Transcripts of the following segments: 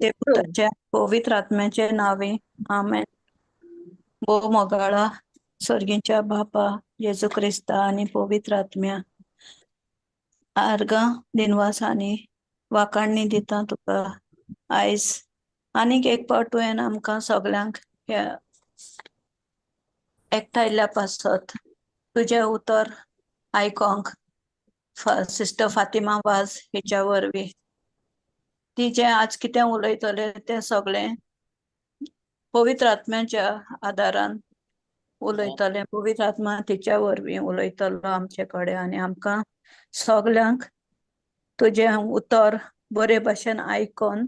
ते पुत्राच्या पवित्र आत्म्याचे नावे आमेन. भोव मोगाळा सर्गीच्या बापा जेजू क्रिस्ता आणि पवित्र आत्म्या आर्गां दिनवास आनी वाकाणणी दिता तुका आयज आनीक एक पावट तुवें आमकां सगळ्यांक ह्या एकठांयल्या पासत तुझे उतर आयकोंक सिस्टर फातिमा वाज हिच्या वरवीं ती जे आज कितें उलयतले ते सगळें पवित्र आत्म्याच्या आदारान उलयतले. पवित्र आत्मा तिच्या वरवीं उलयतलो आमचे कडेन आनी आमकां सगळ्यांक तुझे उतर बरे भाशेन आयकोन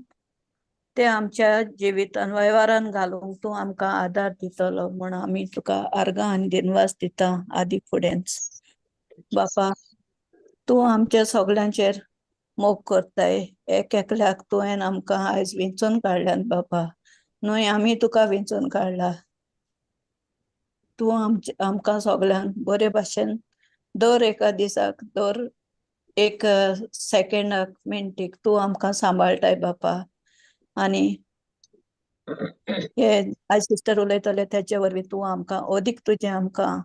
ते आमच्या जिवितान वेव्हारान घालूंक तूं आमकां आदार दितलो म्हण आमी तुका आर्गां आनी दिनवास दिता आदी फुडेंच. बापा तूं आमच्या सगळ्यांचेर मोग करताय. एक एकल्याक तुवें आमकां आयज वेंचून काडल्यान बापा, न्हय आमी तुका वेंचून काडला. तूं आमकां सगळ्यांक बरे भाशेन दर एका दिसाक दर एक सेकंडाक मिनटीक तूं आमकां सांबाळटाय बापा. आनी हे आयज सिस्टर उलयतले तेचे वरवीं तूं आमकां अदीक तुजें आमकां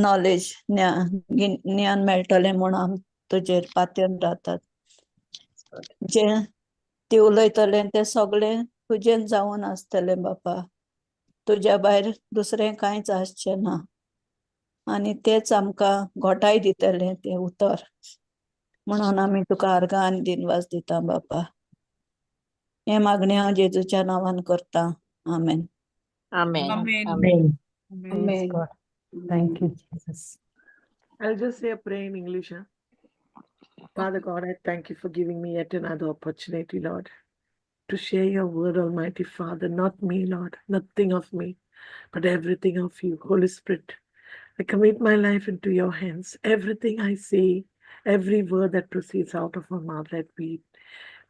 नॉलेज ज्ञान मेळटलें म्हण आमी तुजेर पातयेवन रावतात. जे ती उलयतले ते सगळें तुजेन जावन आसतलें बापा. तुज्या भायर दुसरें कांयच आसचें ना आनी तेच आमकां घोटाय दितलें तें उतर म्हणून आमी तुका आर्गां आनी दिनवास दिता बापा. हे मागणें हांव जेजूच्या नांवान करता. आमेन. Amen. Amen. Amen. Amen. Praise God. Thank you, Jesus. I'll just say a prayer in English. Father God, I thank you for giving me yet another opportunity, Lord, to share your word, Almighty Father. Not me, Lord, nothing of me, but everything of you. Holy Spirit, I commit my life into your hands. Everything I say, every word that proceeds out of my mouth,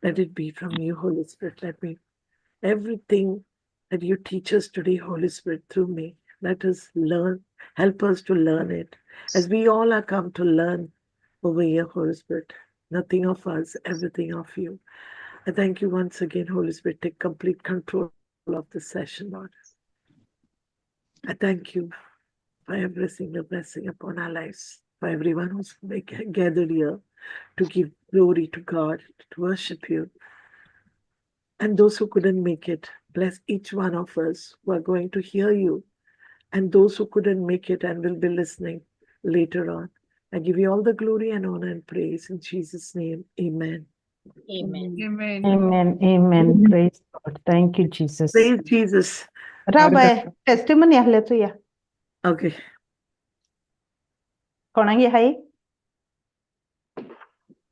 let it be from you, Holy Spirit. Everything that you teach us today, Holy Spirit, through me, let us learn, help us to learn it. As we all are come to learn over here, Holy Spirit, nothing of us, everything of you. I thank you once again, Holy Spirit, take complete control of this session, Lord. I thank you for every single blessing upon our lives, for everyone who's gathered here to give glory to God, to worship you. And those who couldn't make it, bless each one of us who are going to hear you, and those who couldn't make it and will be listening later on. I give you all the glory and honor and praise in Jesus' name. Amen. Amen. Amen. Amen. Amen. Praise God. Thank you, Jesus. Praise Jesus. Rabbi, testimony ahले तू या. Okay. कोणागे हाय?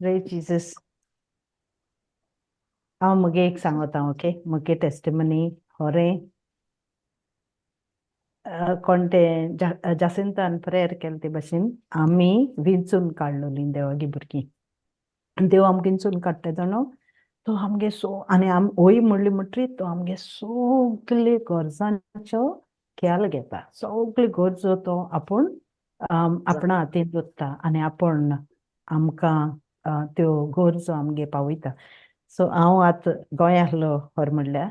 Praise Jesus. हांव मुगे एक सांगता, okay? मुगे testimony होरे कोणते जासिंतान prayer केले ते भाशेन आमी विंचून काडलोली देवागे भुरगीं. देव आमकां विंचून काडटा जाणो तो आमगे आनी होय म्हणली म्हणटरी तो आमगे सगळे गरजांचो ख्याल घेता. सगळी गरजो तो आपूण आपणा हातीन दवरता आनी आपूण आमकां त्यो गरजो आमगे पावयता. सो हांव आतां गोंय आहलो व्हर म्हणल्यार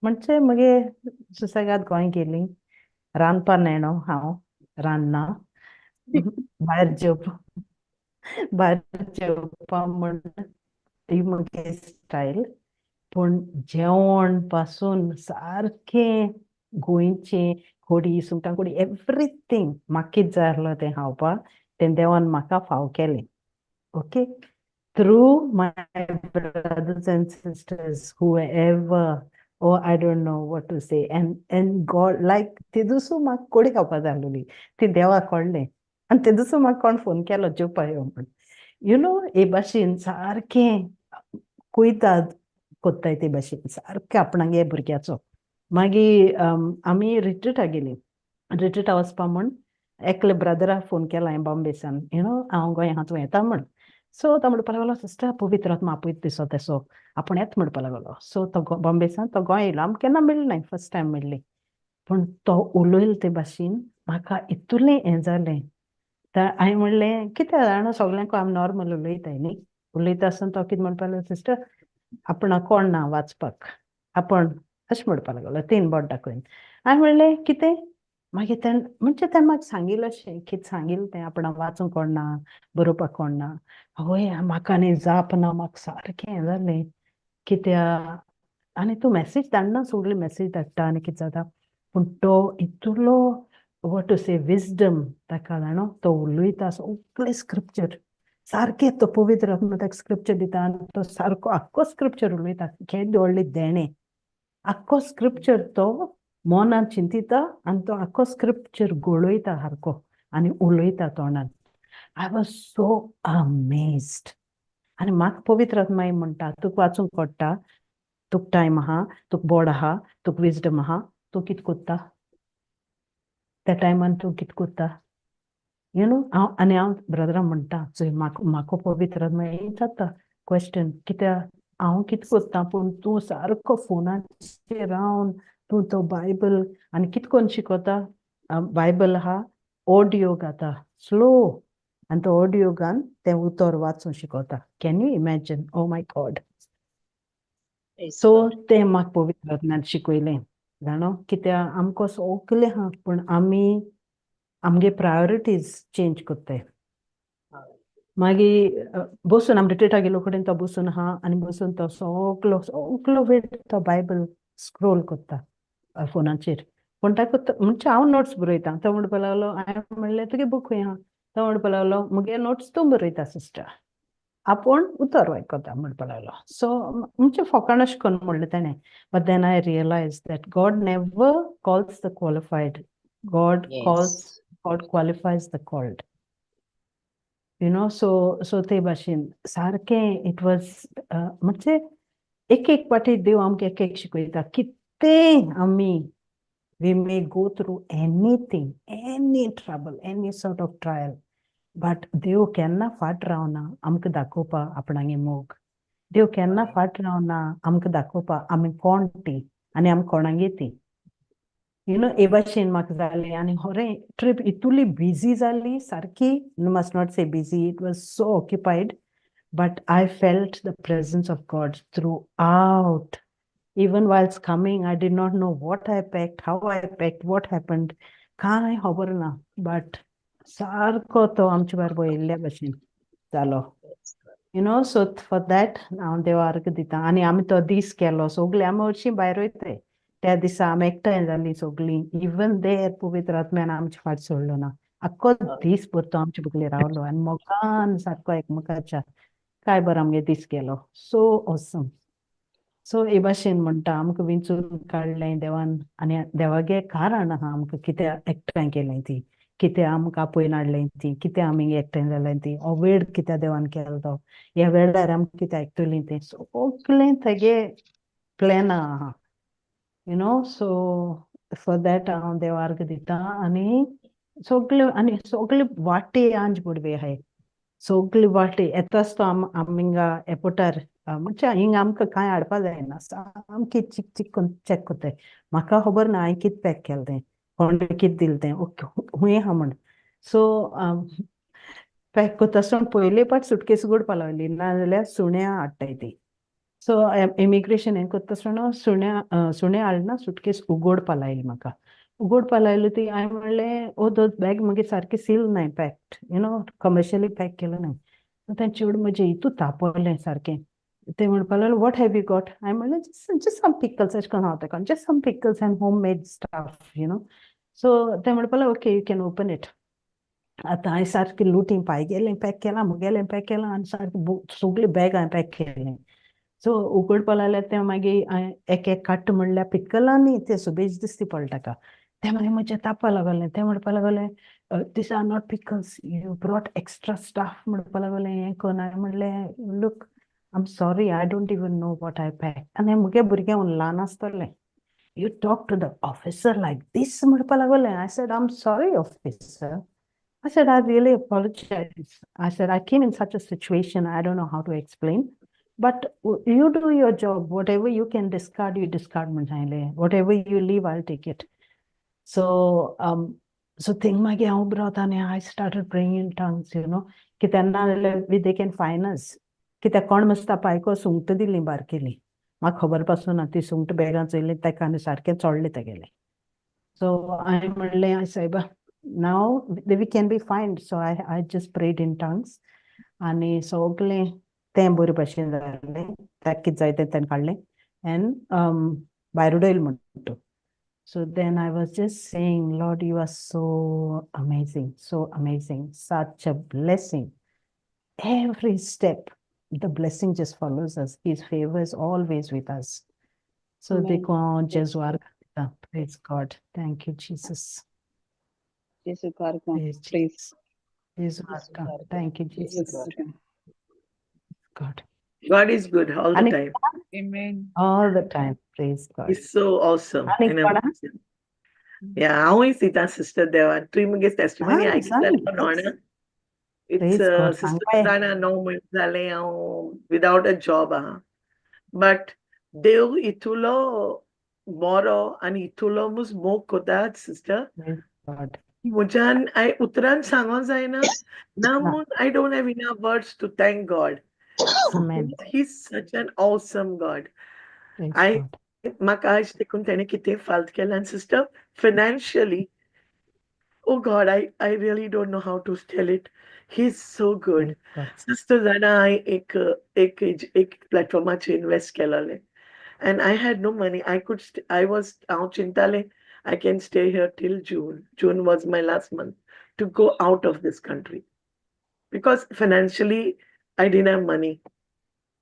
म्हणजे मगे सुसेगाद गोंय गेली. रांदपा नेणो हांव रांदना भायर जेवपा म्हण ती मगे स्टायल. पूण जेवण पासून सारकें गोंयचें कोडी सुंगटां कोडी एवरीथींग म्हाका कितें जाय आहलो तें खावपा तें देवान म्हाका फाव केलें. Okay, through my brothers and sisters, whoever, oh, I don't know what to say, and God, like, ते दुसू म्हाका कोडी खावपा जाय आहलोली, ती देवा कळ्ळें आनी ते दुसू म्हाका कोण फोन केलो जेवपा यो म्हण. यू नो, हे भाशेन सारकें कुयदाद कोत्ताय ते भाशेन सारकें आपणागे भुरग्याचो. मागीर आमी रिट्रीटा गेलीं. रिट्रीटा वचपा म्हण एकले ब्रदराक फोन केलो हांवें बॉम्बेसान, यू नो, हांव गोंय आहा तूं येता म्हण. सो तो म्हणपा लागलो, सिस्टर पवित्र आत्मा आपयता दिसो तेसो आपूण येता म्हणपा लागलो. सो तो बॉम्बेसान तो गोंय येयलो. आमकां केन्ना मेळ्ळें, फर्स्ट टायम मेळ्ळी. पूण तो उलयलो ते भाशेन म्हाका इतलें हें जालें. हांवें म्हणलें कितें जाणा सगळ्यांक आमी नॉर्मल उलयताय न्ही. उलयता आसतना तो कितें म्हणपा लागलो, सिस्टर आपण कोण ना वाचपाक आपण अशें म्हणपाक लागलो 3 बोट दाखोवन हांवें म्हणलें कितें मागीर म्हणजे तें म्हाका सांगिल्लें अशें कितें सांगिल्लें तें आपण वाचूंक कोणना बरोवपाक कोणना आवय म्हाका न्ही जाप ना म्हाका सारकें हें जालें कित्या आनी तूं मॅसेज धाडना सगळी मॅसेज धाडटा आनी कितें जाता पूण तो इतलो वॉट टू से विजडम ताका जाणो तो उलयता सगळे स्क्रिप्चर सारकें तो पवित्र आत्मा ताका स्क्रिप्चर दिता आनी तो सारको आख्खो स्क्रिप्चर उलयता केदें व्हडलें देणें आख्खो स्क्रिप्चर तो मोनान चिंतिता आनी तो आख्खो स्क्रिप्चर घोळयता सारको आनी उलयता तोंडान आय वॉज सो अमेज्ड आनी म्हाका पवित्र आत्मा म्हणटा तुका वाचूंक पडटा तुका टायम आहा तुका बोर्ड आहा तुका विजडम आहा तूं कितें कोत्ता त्या टायमान तूं कितें कोत्ता यू नो आनी हांव ब्रदराक म्हणटा चोय म्हाका पवित्र आत्मा जाता क्वेश्चन कित्या हांव कितें कोत्ता पूण तूं सारको फोनाचेर रावन तूं तो बायबल आनी कितें कोन्न शिकोता बायबल आहा ऑडियो घाता स्लो आनी तो ऑडियो घान तें उतर वाचून शिकोता can you imagine oh my God so तें म्हाका पवित्र आत्म्यान शिकयलें जाणो कित्या आमकां सगलें आहा पूण आमी आमगे प्रायोरिटीज चेंज कोत्ताय मागीर बसून आमी रिट्रीटा गेलो कडेन तो बसून आहा आनी बसून तो सगलो वेळ तो बायबल स्क्रोल कोत्ता फोनाचेर पूण ताका म्हणजे हांव नोट्स बरयता तो म्हणपाक लागलो हांवें म्हणलें तुगे बूक खंय आहा तो म्हणपाक लागलो मुगे नोट्स तूं बरयता सिस्टर आपूण उतर आयकोता म्हणपाक लागलो सो म्हणजे फकाण अशें करून म्हणलें ताणें but then I realise that God never calls the qualified God qualifies the called you know so ते भाशेन सारकें इट वॉज म्हणजे एक पाटी देव आमकां एक शिकयता कितें आमी we may go through anything any trouble any sort of trial but देव केन्ना फाट रावना आमकां दाखोवपा आपणागे मोग देव केन्ना फाट रावना आमकां दाखोवपा आमी कोण ती आनी आमी कोणागे ती यू नो हे भाशेन म्हाका जालें आनी खरें ट्रीप इतली बिजी जाली सारकी must not say busy it was so occupied but I felt the presence of God throughout even whilst coming I did not know what I packed how I packed what happened कांय खबर ना but सारको तो आमचे बरोबर येयल्ल्या भाशेन जालो you know so for that हांव देवाक दिता आनी आमी तो दीस केलो सगळीं आमी हरशीं भायर वयताय त्या दिसा आमी एकठांय जालीं सगळीं इवन देर पवित्र आत्म्यान आमचे फाट सोडलो ना आख्खो दीस भर तो आमचे बगले रावलो आनी मोगान सारको एकमेकाच्या काय बरो आमगे दीस गेलो सो ऑसम सो हे भाशेन म्हणटा आमकां विंचून काडलें देवान आनी देवागे कारण आहा आमकां कित्या एकठांय केलें ती कित्या आमकां आपयन हाडलें ती कित्या आमी एकठांय जालें ती हो वेळ कित्या देवान केलो तो ह्या वेळार आमी कित्या आयकतलीं तें सगलें तेगे प्लॅनां आहा you know so for that हांव देवाक दिता आनी सगळे वाटे आंज बुडवे आहाय सगळे वाटे येताच तो आमिंगा एपोटार म्हणजे हिंग आमकां कांय हाडपा जायना सामकी चीक चीक करून चॅक कोत्ताय म्हाका खबर ना हांवें कितें पॅक केलें तें कोण कितें दिलें तें ओके खूंय आहा म्हण सो पॅक कोत्ता आसतना पयले पाट सुटकेस उगडपा लागली नाजाल्यार सुण्या हाडटाय ती सो इमिग्रेशन हें कोत्ता आसतना सुण्या हाडना सुटकेस उगडपा लायली म्हाका उगडपा लायली ती हांवें म्हणलें ओ दो बॅग म्हगे सारकें सील नाय packed you know commercially pack केलो नाय तें चेडूं म्हजें हितू तापयलें सारकें ते म्हणपाक लागलो वॉट हॅव यू गॉट हांवें म्हणलें जस्ट सम पिकल्स अशें करून हांव ताका just some pickles and homemade stuff you know so ते म्हणपाक लागलो okay you can open it आतां हांवें सारकें लुटीन पायगेलें पॅक केलां मुगेलें पॅक केलां आनी सारकें सगळी बॅग हांवें पॅक केलें सो उगडपा लागल्यार तें मागीर हांवें एक काडटा म्हणल्यार पिकलांनी ते सुबेज दिसती पडले ताका ते मागीर म्हजें तापा लागलें ते म्हणपा लागलें these are not pickles you brought extra staff म्हणपा लागलें हें कोन्न हांवें म्हणलें look I'm sorry, I don't even know what I packed. आनी मुगे भुरगें ल्हान आसतलें You talk to the officer like this म्हणपा लागलें I said, I'm sorry, officer. I said, I really apologize. I said, I came in such a situation, I don't know how to explain. But you do your job. Whatever you can discard, you discard म्हणलें. Whatever you leave, I'll take it. So thing मागीर हांव उब रावता आनी I started praying in tongues, you know, की तेन्ना जाल्यार they can fine us. कित्याक कोण मस्ता पायको सुंगट दिली बारकेली म्हाका खबर पासून ती सुंगट बॅगां चयली तेका आनी सारकें चोडलें तेगेलें सो हांवें म्हणलें आय सायबा नाव we can be find so I just prayed in tongues आनी सगलें तें बरे भाशेन जालें ताका कितें जाय तें तेणें काडलें एन भायर उडयलें म्हणटा So then I was just saying, Lord, you are so amazing, such a blessing. Every step, the blessing just follows us. His favor is always with us. So देखो Jesuar praise God. Thank you, Jesus. Praise Jesus. Thank you, Jesus. God. God is good all the time. Amen. All the time. Praise God. He's so awesome. Ani and koda? amazing. Yeah, I always see that sister there. 3 months testimony. I son, said, yes. It's Praise God. sister Sangay. Sana no zale without a job. But Dev itulo moro and itulo mus mok kodat sister. Praise God. Mujan I utran sangon zaina. Namun I don't have enough words to thank God. Amen. He's such an awesome God. Praise I God. Makaj tekun tene kite falt kelan sister financially. Oh God, I really don't know how to tell it. He's so good. Praise God. Sister Zana, I ek platform ache invest kelale. And I had no money. I was out chintale. I can stay here till June. June was my last month to go out of this country. Because financially, I didn't have money.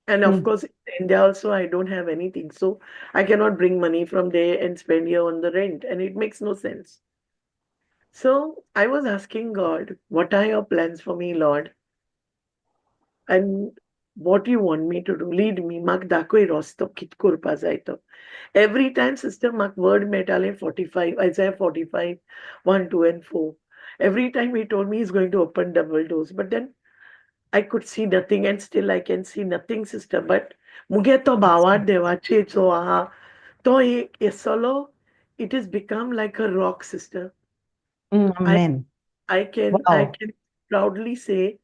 And of course, in India also, I don't have anything. So I cannot bring money from there and spend here on the rent. And it makes no sense. So I was asking God, what are your plans for me, Lord? And what do you want me to do? Lead me. Mak dakoi rosto kit kurpa zaito. Every time, sister, mak word metale 45, Isaiah 45, 1, 2, and 4. Every time he told me he's going to open double doors. But then I could see nothing, and still I can see nothing, sister. But muge to bawat devache so aha. To solo, it has become like a rock, sister. Amen. I can Wow. proudly say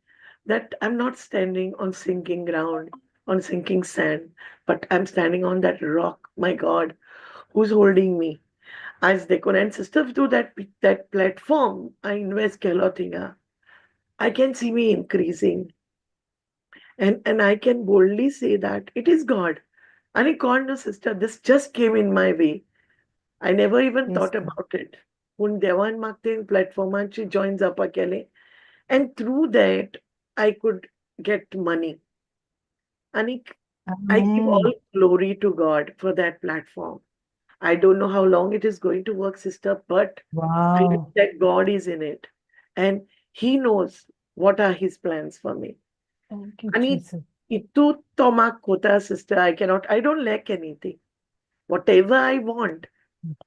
that I'm not standing on sinking ground, on sinking sand, but I'm standing on that rock, my God, who's holding me. As they could, and sister, through that platform, I invest Kelotinga. I can see me increasing. And I can boldly say that it is God. And I called no sister, this just came in my way. I never even Praise thought God. about it. When Devan Makte platform and she joins up akele. And through that, I could get money. And I give all Amen. glory to God for that platform. I don't know how long it is going to work, sister, but I know Wow. that God is in it. And He knows what are His plans for me. Thank you, And Jesus. itu tomak kota, sister, I don't lack anything. Whatever I want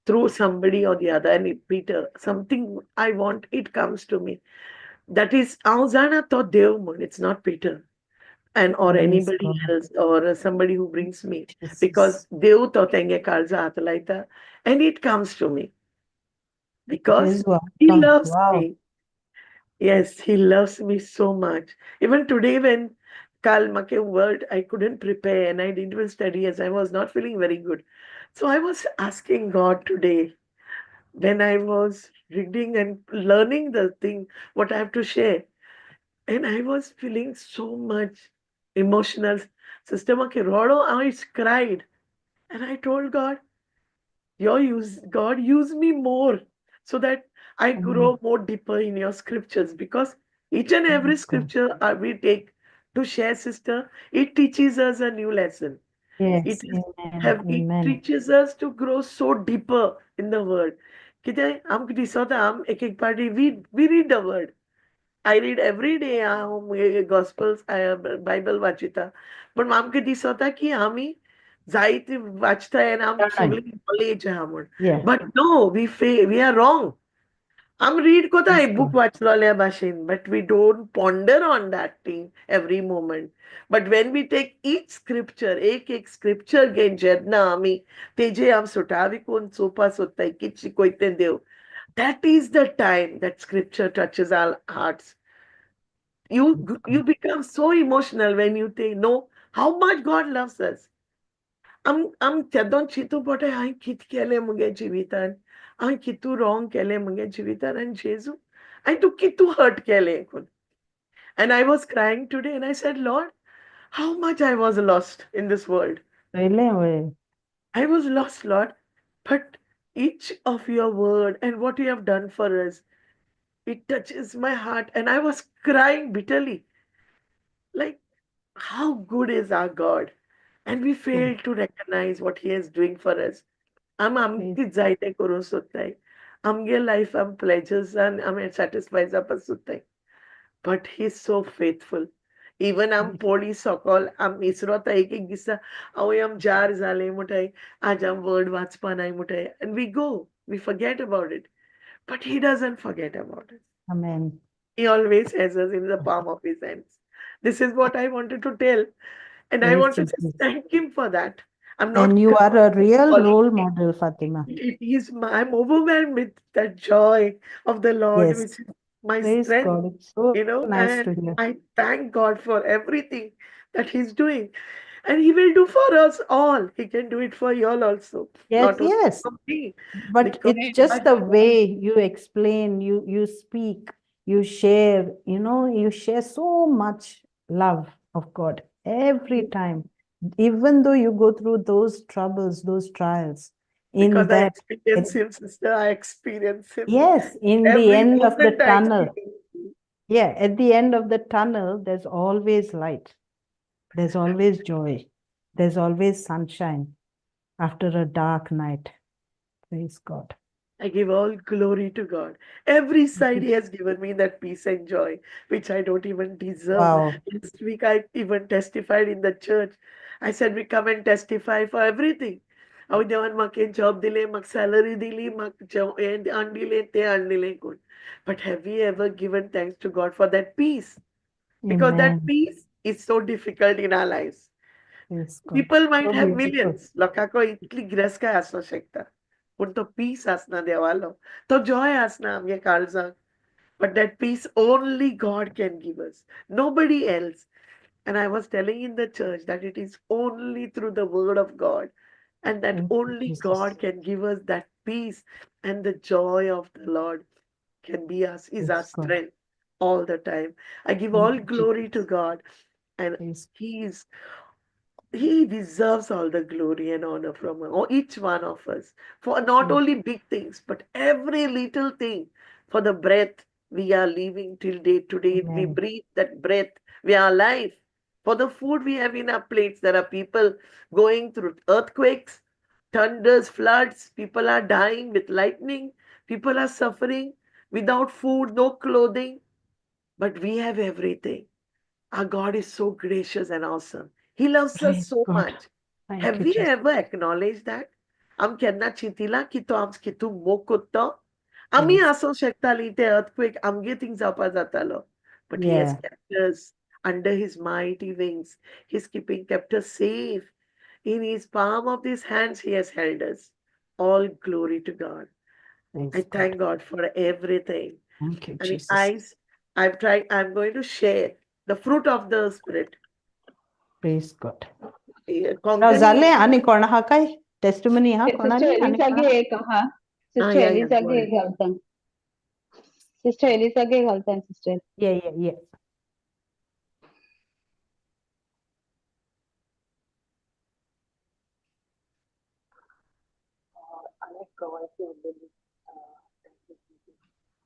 through somebody or the other, and Peter, something I want, it comes to me. That is, Auzana to Devmun, it's not Peter. And or Praise anybody God. else or somebody who brings me. Jesus. Because Dev to tenge karza atalaita, and it comes to me. Because Jesu He awesome. loves Wow. me. Yes, He loves me so much. Even today, when Kal Make word, I couldn't prepare and I didn't even study as I was not feeling very good. So I was asking God today when I was reading and learning the thing, what I have to share. And I was feeling so much emotional. Sister Make Rodo, I cried. And I told God, God, use me more so that I grow more deeper in your scriptures, because each and every Praise God. scripture we take to share, sister, it teaches us a new lesson. Yes. It Amen. it Amen. teaches us to grow so deeper in the word. Kite am ek party we read the word. I read every day Gospels, Bible वाचिता. पण आमके दिसता की आम्ही जायते वाचताय and आम सगळे knowledge आहे म्हणून. Yeah. But no, we are wrong. आम read कोता Praise book God. वाचलोल्या भाषेन, but we don't ponder on that thing every moment. But when we take each scripture, एक scripture घेऊन जेन्ना आम्ही तेजे आम सुटावी कोण चोपा सोदताय कित शिकोयते देव. That is the time that scripture touches our hearts. You become so emotional when you know how much God loves us. I'm तेदोन चितू पटे हांवें कित केलें मुगे जिवितान हांवें कितू रॉंग केलें मुगे जिवितान आनी जेजू हांवें तू कितू हर्ट केलें and I was crying today and I said, Lord, how much I was lost in this world. Really? I was lost, Lord, but each of your word and what you have done for us, it touches my heart. And I was crying bitterly, like, how good is our God? And we fail to recognize what He is doing for us. आमकी जायते करूं सोदताय आमगे life आम pleasures and आम satisfies आपास सोदताय but He's so faithful. Even आम पोळी सकाळ आम इसरोता एक दिसा आवय आम जार जाले मुठाय आज आम वर्ड वाचपा नाय मुठाय and we forget about it, but He doesn't forget about it. Amen. He always has us in the palm of His hands. This is what I wanted to tell, and I Praise want to Jesus. just thank Him for that. I'm not And you are a real calling role Him. model, Fatima. I'm overwhelmed with that joy of the Lord, Yes. which is my Praise strength, God. It's so nice to and hear. I thank God for everything that He's doing. And He will do for us all. He can do it for you all also. Yes, Not only yes. for me. But Because it's just the way you explain, you speak, you share, you share so much love of God every time. Even though you go through those troubles, those trials, in because I that, experience Him, sister, I experience Him. yes, in the Every end of the moment I tunnel, experience Him. yeah, at the end of the tunnel, there's always light. There's always joy. There's always sunshine after a dark night. Praise God. I give all glory to God. Every side He has given me that peace and joy, which I don't even deserve. Wow. Last week I even testified in the church. I said, we come and testify for everything. हांव देवान म्हाका job दिले म्हाका salary दिली म्हाका हें आणदिलें तें आणदिलें कोण But have we ever given thanks to God for that peace? Because that Amen. peace is so difficult in our lives. Praise God. People might So have beautiful. millions. लोकांको इतली गिरेस्काय आसपाक शकता. पूण तो पीस आसना देवालो. तो जॉय आसना आमगे काळजाक. But that peace only God can give us. Nobody else. And I was telling in the church that it is only through the word of God. And that Thank you, only Jesus. God can give us that peace. And the joy of the Lord can be us, is our Praise God. strength all the time. I give Thank all you, glory to God. And Praise He deserves all the glory and honor from each one of us for not God. only big things, but every little thing. For the breath we are living till date today, we Amen. breathe that breath, we are alive. For the food we have in our plates, there are people going through earthquakes, thunders, floods, people are dying with lightning, people are suffering without food, no clothing, but we have everything. Our God is so gracious and awesome. He loves us Praise so God. much. Thank Have you, we Jesus. ever acknowledged that? Am केन्ना चिंतिलां की तो आमचे कितू मोग कोत्तो? आमी Yes. आसूं शकतालीं ते earthquake आमगे थिंग जावपा जातालो. But He has Yeah. kept us under His mighty wings. He's kept us safe. In His palm of His hands He has held us. All glory to God. I Praise God. thank God for everything. Thank you, I mean, Jesus. I'm going to share the fruit of the Spirit. Praise God. Konkani झाले आणि कोणा हा काय testimony हा कोणाली sister आणि कोणा एलिसागे एक हा सिस्टर yeah, एलिसागे go घालतां सिस्टर एलिसागे घालतां सिस्टर yeah.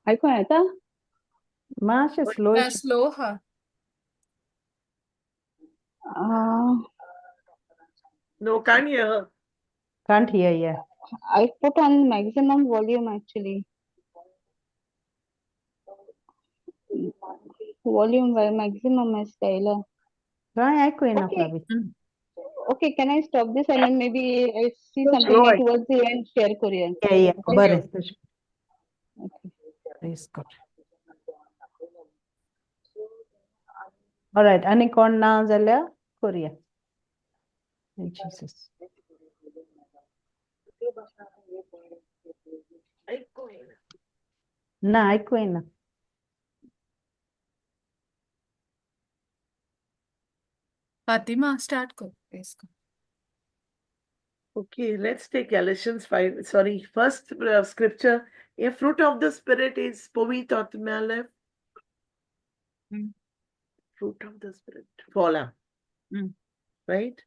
ऐकून येता मातशें स्लो स्लो हा No, can't hear. can't hear. Yeah. I put on maximum volume actually. Volume by maximum is Taylor. काय ऐकू येईना Okay. प्रावी Okay, can I stop this and then maybe I see So something slow, I towards the end share Korean. yeah बरें Okay. Praise God. Alright आणि कोण ना जाल्यार Korea Jesus. ना ऐकू येईना फातिमा स्टार्ट कर इसका. Okay, let's take Galatians 5. Sorry, first scripture. A fruit of the Spirit is Povitr Atmeachem. Fruit of the Spirit. Foll. Mm. Right?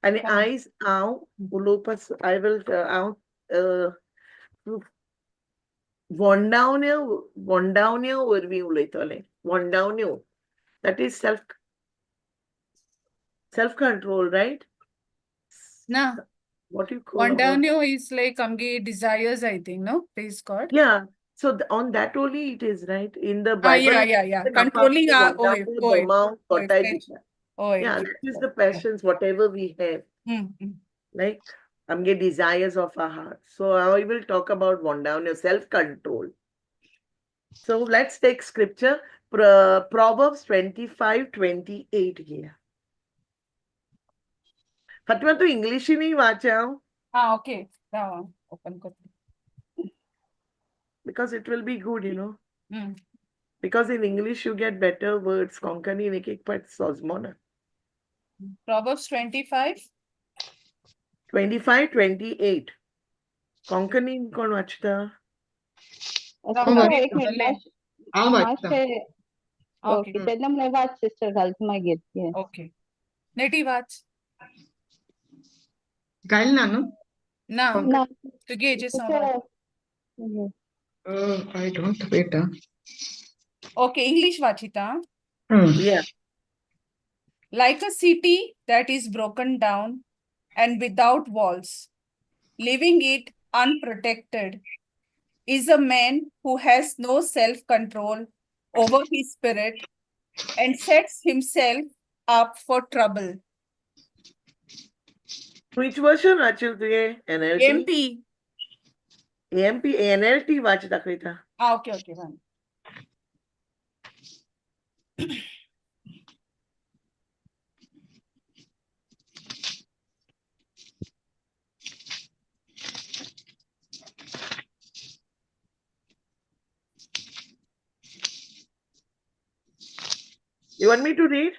And Foll. eyes out. Ulopas, I will out. Vondavnneô urvi ulaytole. Vondavnneô. That is self-control, right? Na. What do you call about? Vondavnneô is like amge desires, I think, no? Praise God. Yeah. So on that only it is, right? In the Ah, Bible, yeah. Controlling our vondavnneô, oy. domaunk, ghottai. Yeah, That is the passions, whatever we have. Like amge desires of our heart. So I will talk about vondavnneô, self-control. So let's take scripture, Proverbs 25:28 here. Fatima, tu English ही नहीं वाचा Ah, okay. That one. Open कर. because it will be good, you know. Hmm. Because in English you get better words. Konkani ने एक part sozmona. Proverbs 25. 25:28. Konkani कौन वाचता? एक minute Okay. Okay त्यातलं मला वाच सिस्टर घालतो मागीर घेतली Okay. नेटी वाच. Gail Nano? ना. ना तुगे हेचे संवाद. I don't wait. Okay, English वाचिता. Yeah. Like a city that is broken down and without walls, leaving it unprotected, is a man who has no self-control over his spirit and sets himself up for trouble. Which version वाचील तुझे? NLT? MP. AMP, NLT watch दाखवता. Ah, okay, one. You want me to read?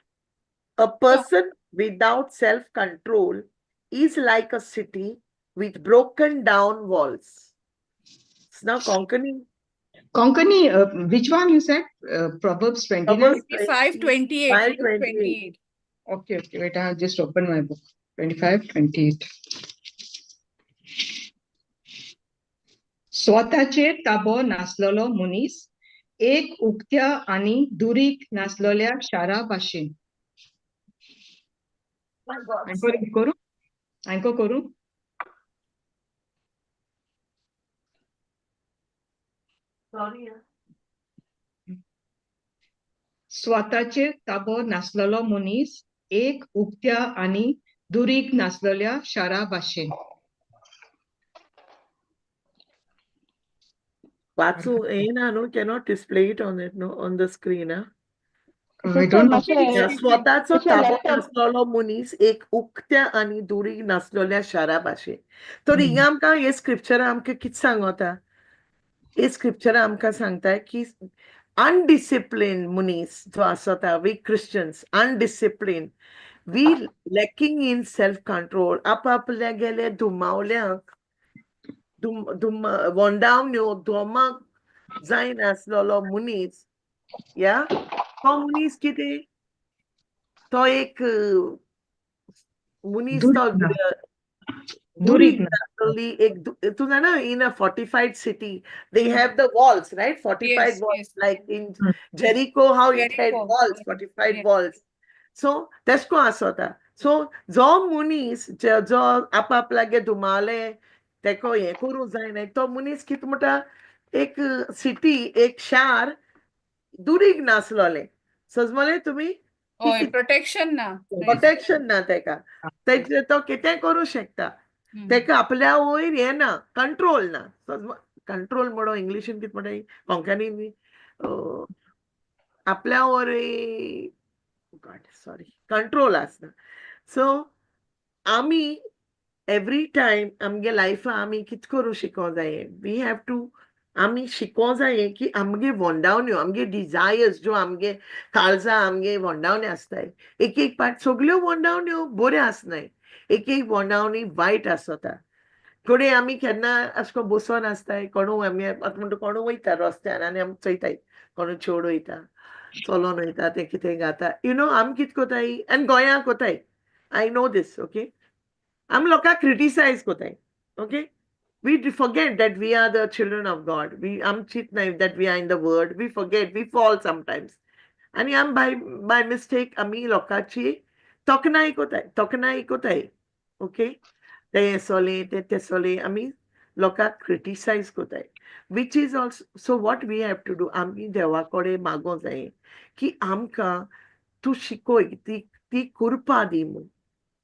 A person without self-control is like a city with broken down walls. Now Konkani. Konkani, which one you said? Proverbs 29? Proverbs 25:28. 25:28. Okay, wait, I'll just open my book. 25:28. स्वतःचे ताबो नासलेलो मनीस एक उक्त्या आणि दुरीक नासलेल्या शारा भाशेन. Anko करू? Sorry. स्वतःचे ताबो नासलेलो मनीस एक उक्त्या आणि दुरीक नासलेल्या शारा भाशेन. Watsu, no, cannot display it on it, no, on the screen. I don't know. स्वतःचो Tabo नासलेलो मनीस एक उक्त्या आणि दुरी नासलेल्या शारा भाशेन. तर हिंगा आमकां हे स्क्रिप्चर आमकां कितें सांगता? हे स्क्रिप्चर आमकां सांगता की अनडिसिप्लिन मनीस जो आसता, we Christians undiscipline, we lacking in self control, आपापल्या गेले दुमावल्यांक वोंडावन्यो दोमाक जायन आसलेलो मनीस, या तो मनीस कितें, तो एक मनीस तो दुरीक नासलोली एक, तू जाणा in a fortified city they have the walls, right? Fortified walls, Yes. like in Jericho, how it had Jericho. walls, fortified Yes. walls. So तेशको आसोता. So जो मनीस जो आपापल्यागे दुमाले तेको हे करूं जायना, तो मनीस कितें म्हणटा, एक सिटी, एक शार दुरीक नासलोले. समजले तुमी? ओय, protection ना. प्रोटेक्शन ना तेका. तो कितें करूं शकता. तेका आपल्या वयर हे ना, कंट्रोल ना. कंट्रोल म्हणून इंग्लिशीन कितें म्हणटा, कोंकणी आपल्या वयर सॉरी कंट्रोल आसना. सो आमी एवरी टायम आमगे लायफा आमी कितें करूं शिकों जाये. वी हॅव टू आमी शिको जाय की आमगे वोंडावण्यो आमगे डिझायर्स ज्यो आमगे काळजां आमगे वोंडावणी आसताय एक एक पाट सगल्यो वोंडावण्यो बऱ्यो आसनाय एक एक वोंडावणी वायट आसता थोडे आमी केन्ना अशें करून बसून आसताय कोणू आमी आतां म्हणटा कोणू वयता रस्त्यान आनी आमी चयताय कोणू चेडूं वयता चलोन वयता ते कितें घाता आमी कितें कोताय आनी गोंयांत कोताय आय नो दीस ओके आमी लोकांक क्रिटिसायज कोताय okay we forget that we are the children of God. I'm that we are in the word. We forget, we fall sometimes. And I'm by mistake, ami lokachi toknai kotai. Okay? Te sole, ami loka criticize kotai. Which is also, so what we have to do, ami dewa kore mago zai, ki amka tu shikoi, ti kurpa dimu.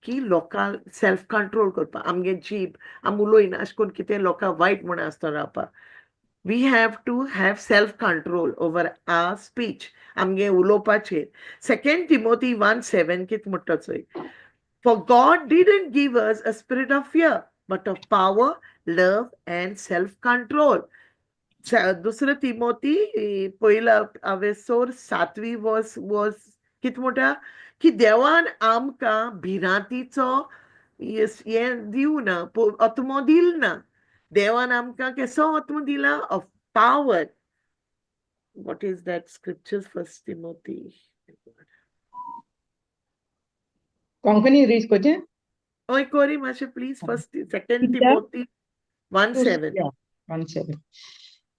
की लोकां self control करपा आमगे जीब आम उलोयना अशें करून कितें लोकां वायट म्हण आसता रावपा we have to have self control over our speech आमगे उलोवपाचेर 2 Timothy 1:7 कितें म्हणटा चोय for God didn't give us a spirit of fear but of power love and self control 2 Timothy पयला हांवें 7वी वर्स कितें म्हणटा की देवान आमकां भिरांतीचो हें दिवना आत्मो दिलना देवान आमकां केसो आत्मो दिला of power what is that scriptures 1 Timothy Konkani read कोचे ओय कोरी मातशें प्लीज 2 Timothy 1:7 1:7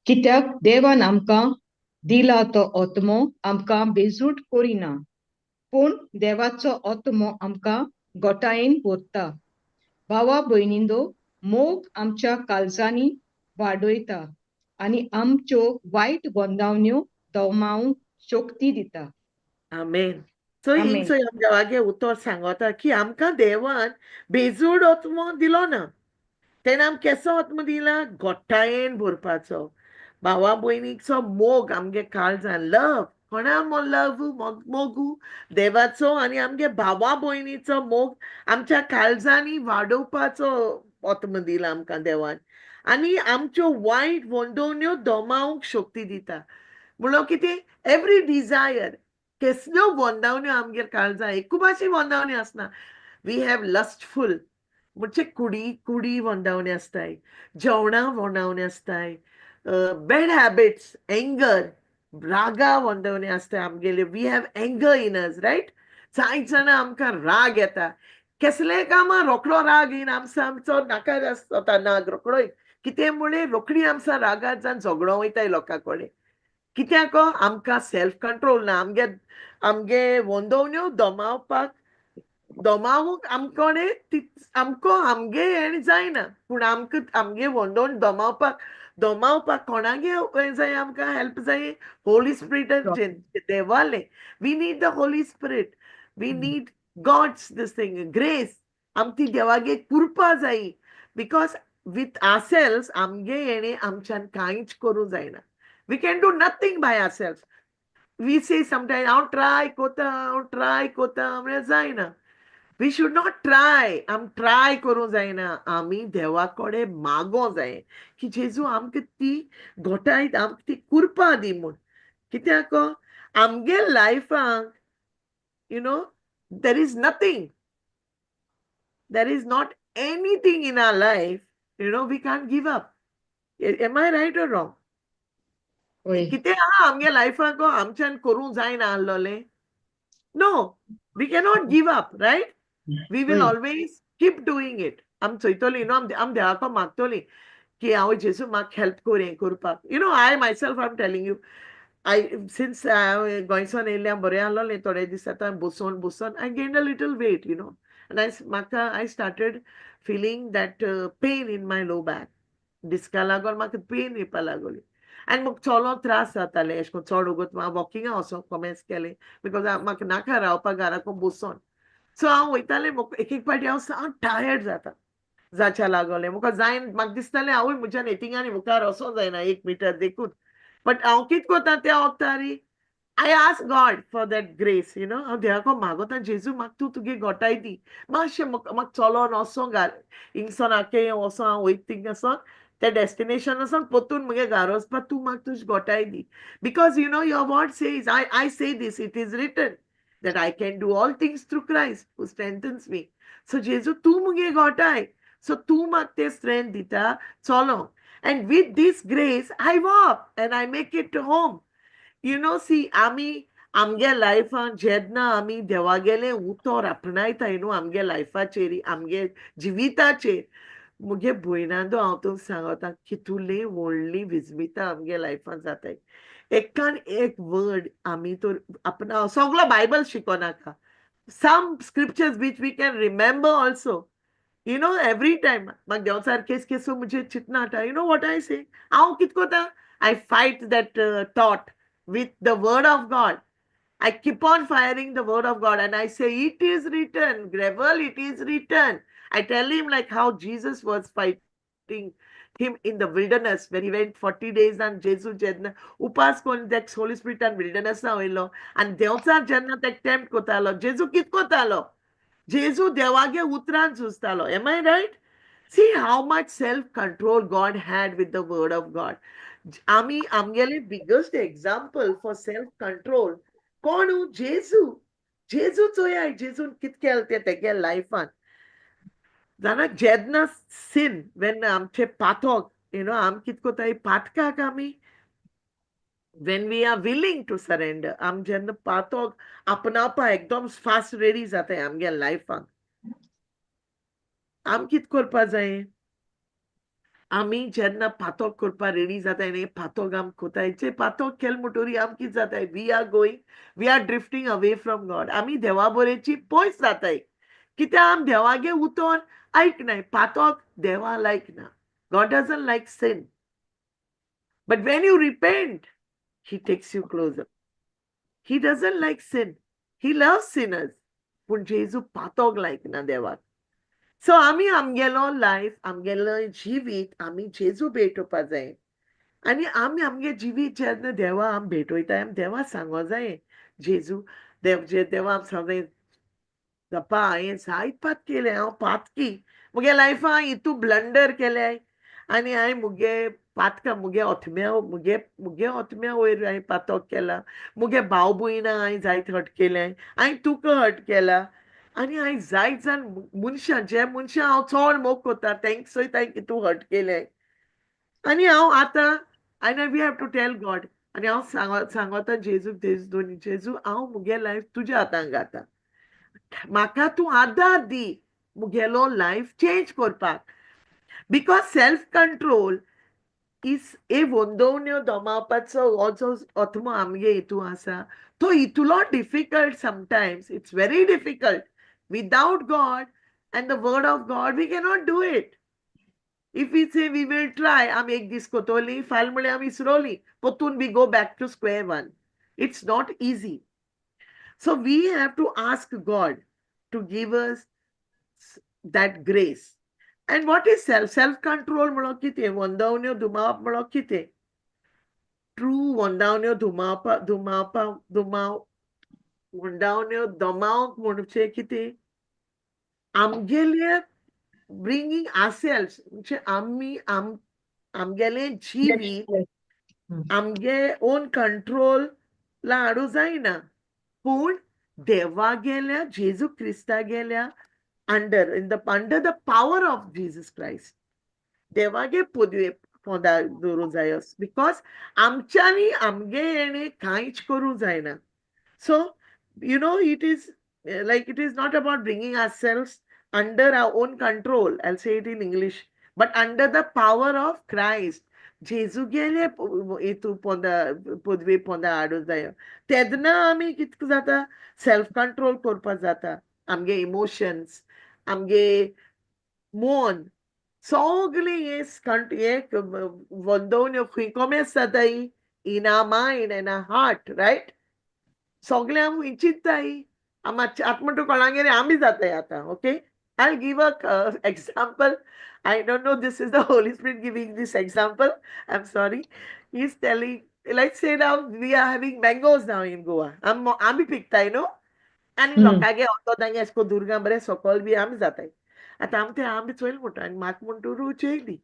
कित्याक देवान आमकां दिला तो आत्मो आमकां बेजूट कोरिना पूण देवाचो आत्मो आमकां घोटायेन भरता भावा भयणींनो मोग आमच्या काळजांनी वाडयता आनी आमच्यो वायट वोंदावण्यो दोमावंक शक्ती दिता आमेन सो Amen. हिंग चोय देवागे उतर सांगता की आमकां देवान बेजूड आत्मो दिलो ना तेन्ना आम केसो आत्मो दिला घोटायेन भरपाचो भावा भयणीचो मोग आमगे काळजान लव कोणा लव मोगू देवाचो आनी आमगे भावा भयणीचो मोग आमच्या काळजांनी वाडोवपाचो आत्मो दिला आमकां देवान आनी आमच्यो वायट वोंदवण्यो दोमावंक शक्ती दिता म्हणलो कितें एवरी डिझायर कसल्यो वोंदावण्यो आमगेर काळजां एकूबाशी वोंदावणी आसना वी हॅव लस्टफूल म्हणजे कुडी वोंदावणी आसताय जेवणा वोंदावणी आसताय बॅड हॅबिट्स एंगर रागा वोंदावणी आसताय आमगेले we have anger in us right जायत जाणां आमकां राग येता कसले कामां रोखडो राग येन आमचो नाकार जाता नाग रोखडो कितें म्हणलें रोखडी आमचा रागात जावन झगडो वयताय लोकां कडेन कित्याक आमकां सेल्फ कंट्रोल ना आमगे वोंदवण्यो दोमावूंक आमको आमगे हें जायना पूण आमगे वोंदवण दोमावपाक कोणागे जाय आमकां हेल्प जाय होली स्पिरीट देवालें we need the Holy Spirit we need God's this thing grace आमची देवागे कृपा जायी बिकॉज विथ आवरसेल्व्स आमगे हेणें आमच्यान कांयच करूं जायना we can do nothing by ourselves we say sometimes हांव ट्राय कोता म्हळ्यार जायना we should not try try करूं जायना आमी देवा कडेन मागो जाय की जेजू आमकां ती घोटाय आमकां ती कृपा दी म्हूण कित्याक आमगे लायफाक there is nothing, there is not anything in our life, we can't give up. Am I right or wrong? कितें आहा आमगे लायफाक आमच्यान करूं जायना आसलोलें No, we cannot give up, right? We will always keep doing it. आम चयतली आम देवाको मागतली की हांव जेजू म्हाका हेल्प कर हें करपाक I myself I'm telling you since गोंयसान येयल्या बरें आसलोलें थोडे दीस आतां बसून I gained a little weight and I started feeling that pain in my low back डिस्का लागून म्हाका पेन येवपा लागली आनी म्हाका चलोन त्रास जाताले अशें करून चड वगत वॉकिंगा वचोंक कमेंस केलें बिकॉज म्हाका नाका रावपाक घराको बसून सो हांव वयतालें एक पाटी हांव सामको टायर्ड जाच्या लागलें म्हाका जायन म्हाका दिसतालें हांवूय म्हज्या नेटिंगांनी मुखार वचोंक जायना 1 मीटर देखून बट हांव कितें कोत्ता त्या वक्तारी I ask God for that grace, हांव देवाको मागोता जेजू म्हाका तूं तुगे घोटाय दी मातशें म्हाका चलोन वचोंक हिंगसोन आके वचोन हांव वयता थिंगासोन त्या डेस्टिनेशन वचून पोतून मुगे घरा वचपाक तूं म्हाका तुजी घोटाय दी. Because you know your word says, I say this, it is written that I can do all things through Christ who strengthens me. So Jesu, तूं मुगे घोटाय. So तूं म्हाका ते strength दिता चलोंक. And with this grace, I walk and I make it to home. You know, see, आमी आमगे लायफान जेन्ना आमी देवागेलें उतर आपणायताय न्हू आमगे लायफाचेर आमगे जिविताचेर मुगे भयणांदो हांव तुमकां सांगता कितुली व्हडली विजमितां आमगे लायफान जाताय. एकान एक वर्ड आमी तर आपणा सगळो Bible शिकोनाका. Some scriptures which we can remember also. You know, every time म्हाका देंवचार केस केसो मुझे चिंतना हाडटा. You know what I say? हांव कित कोता? I fight that thought with the word of God. I keep on firing the word of God and I say, it is written, Gravel, it is written. I tell him like how Jesus was fighting him in the wilderness when he went 40 days and Jesus jenna upas kon that Holy Spirit and wilderness na hoilo and Devchar jenna that tempt kotalo. Jesus kit kotalo. Jesus devage utran chustalo. Am I right? See how much self-control God had with the word of God. Ami amgele biggest example for self-control. Konu Jesu. Jesu choya Jesu kit kelte tege lifean. Dana jedna sin when amche pathok, you know, am kit kotai patka kami. When we are willing to surrender, am jenna pathok apna pa ekdom fast ready jate amge lifean. Am kit korpa jaye. आमी जेन्ना पाथोक करपा ready जाताय न्ही पाथोक आम कोतायचे पाथोक केल म्हणटोरी आम कित जाताय we are drifting away from God आमी देवा बरेची पयस जाताय कित्याक आम देवागे उतोन आयकनाय पाथोक देवा लायक ना God doesn't like sin but when you repent he takes you closer he doesn't like sin he loves sinners पूण जेजू पाथोक लायक ना देवाक So आमी आमगेलो लायफ आमगेलो जिवीत आमी जेजू भेटोवपा जाय आनी आमी आमगे जिवीत जेन्ना देवा आम भेटोयताय आमी देवा सांगो जाय जेजू देवा आम सांगो जाय गप्पा हांवें जायत पात केले हांव पातकी मुगे लायफा हितू ब्लंडर केले आनी हांवें मुगे पातका मुगे ओथम्या वयर हांवें पातोक केला मुगे भाव भयणां हांवें जायत हट केले हांवें तुका हट केला आनी हांवें जायत जाण मनशां जे मनशां हांव चड मोग कोता तेंक सयत हांवें कितू हट केले आनी हांव आतां आनी we have to tell God आनी हांव सांगोता जेजूक दोनी जेजू हांव मुगे लायफ तुज्या हातांत घाता म्हाका तूं आदार दी मुगेलो लायफ चेंज करपाक because self control is a वondavnneô दोमावपाचो हो जो ओथमो आमगे हितू आसा तो हितुलो difficult sometimes it's very difficult without God and the word of God we cannot do it. If we say we will try am ek dis kotoli fal mule am isroli potun we go back to square one. It's not easy. So we have to ask God to give us that grace. And what is self control molo kite वondavnneô दुमाव molo kite true वondavnneô वondavnneô domaunk म्हणचे किते आमगेले bringing ourselves म्हणजे आमी आमगेले जिवीत आमगे own control ला हाडू जायना पूण देवा गेल्या जेजू क्रिस्ता गेल्या under the power of Jesus Christ देवागे पोदवे पोंदा दवरूं जाय बिकॉज आमच्यांनी आमगे येणे कांयच करूं जायना सो you know it is like it is not about bringing ourselves under our own control. I'll say it in English, but under the power of Christ. जेजू गेले हितू पदवी पोंदा हाडूं जाय तेदना आमी कितको जाता सेल्फ कंट्रोल करपा जाता आमगे इमोशन्स आमगे मोन सगळे हे वondavnneô खंय कमेस जाता in our mind and our heart right सगळे आमी चिंतताय आत्मटो कोणागेर आमी जाताय आतां okay I'll give a example. I don't know, this is the Holy Spirit giving this example. I'm sorry. He's telling, let's say now we are having mangoes now in Goa. आमी पिकताय न्हू आनी लोकांगे ओतोदांगे एशे को दुर्गा बरें सकयल बी आमी जाताय आतां आमी ते आमी चोयल म्हणटा आनी म्हाका म्हणटा रुचयली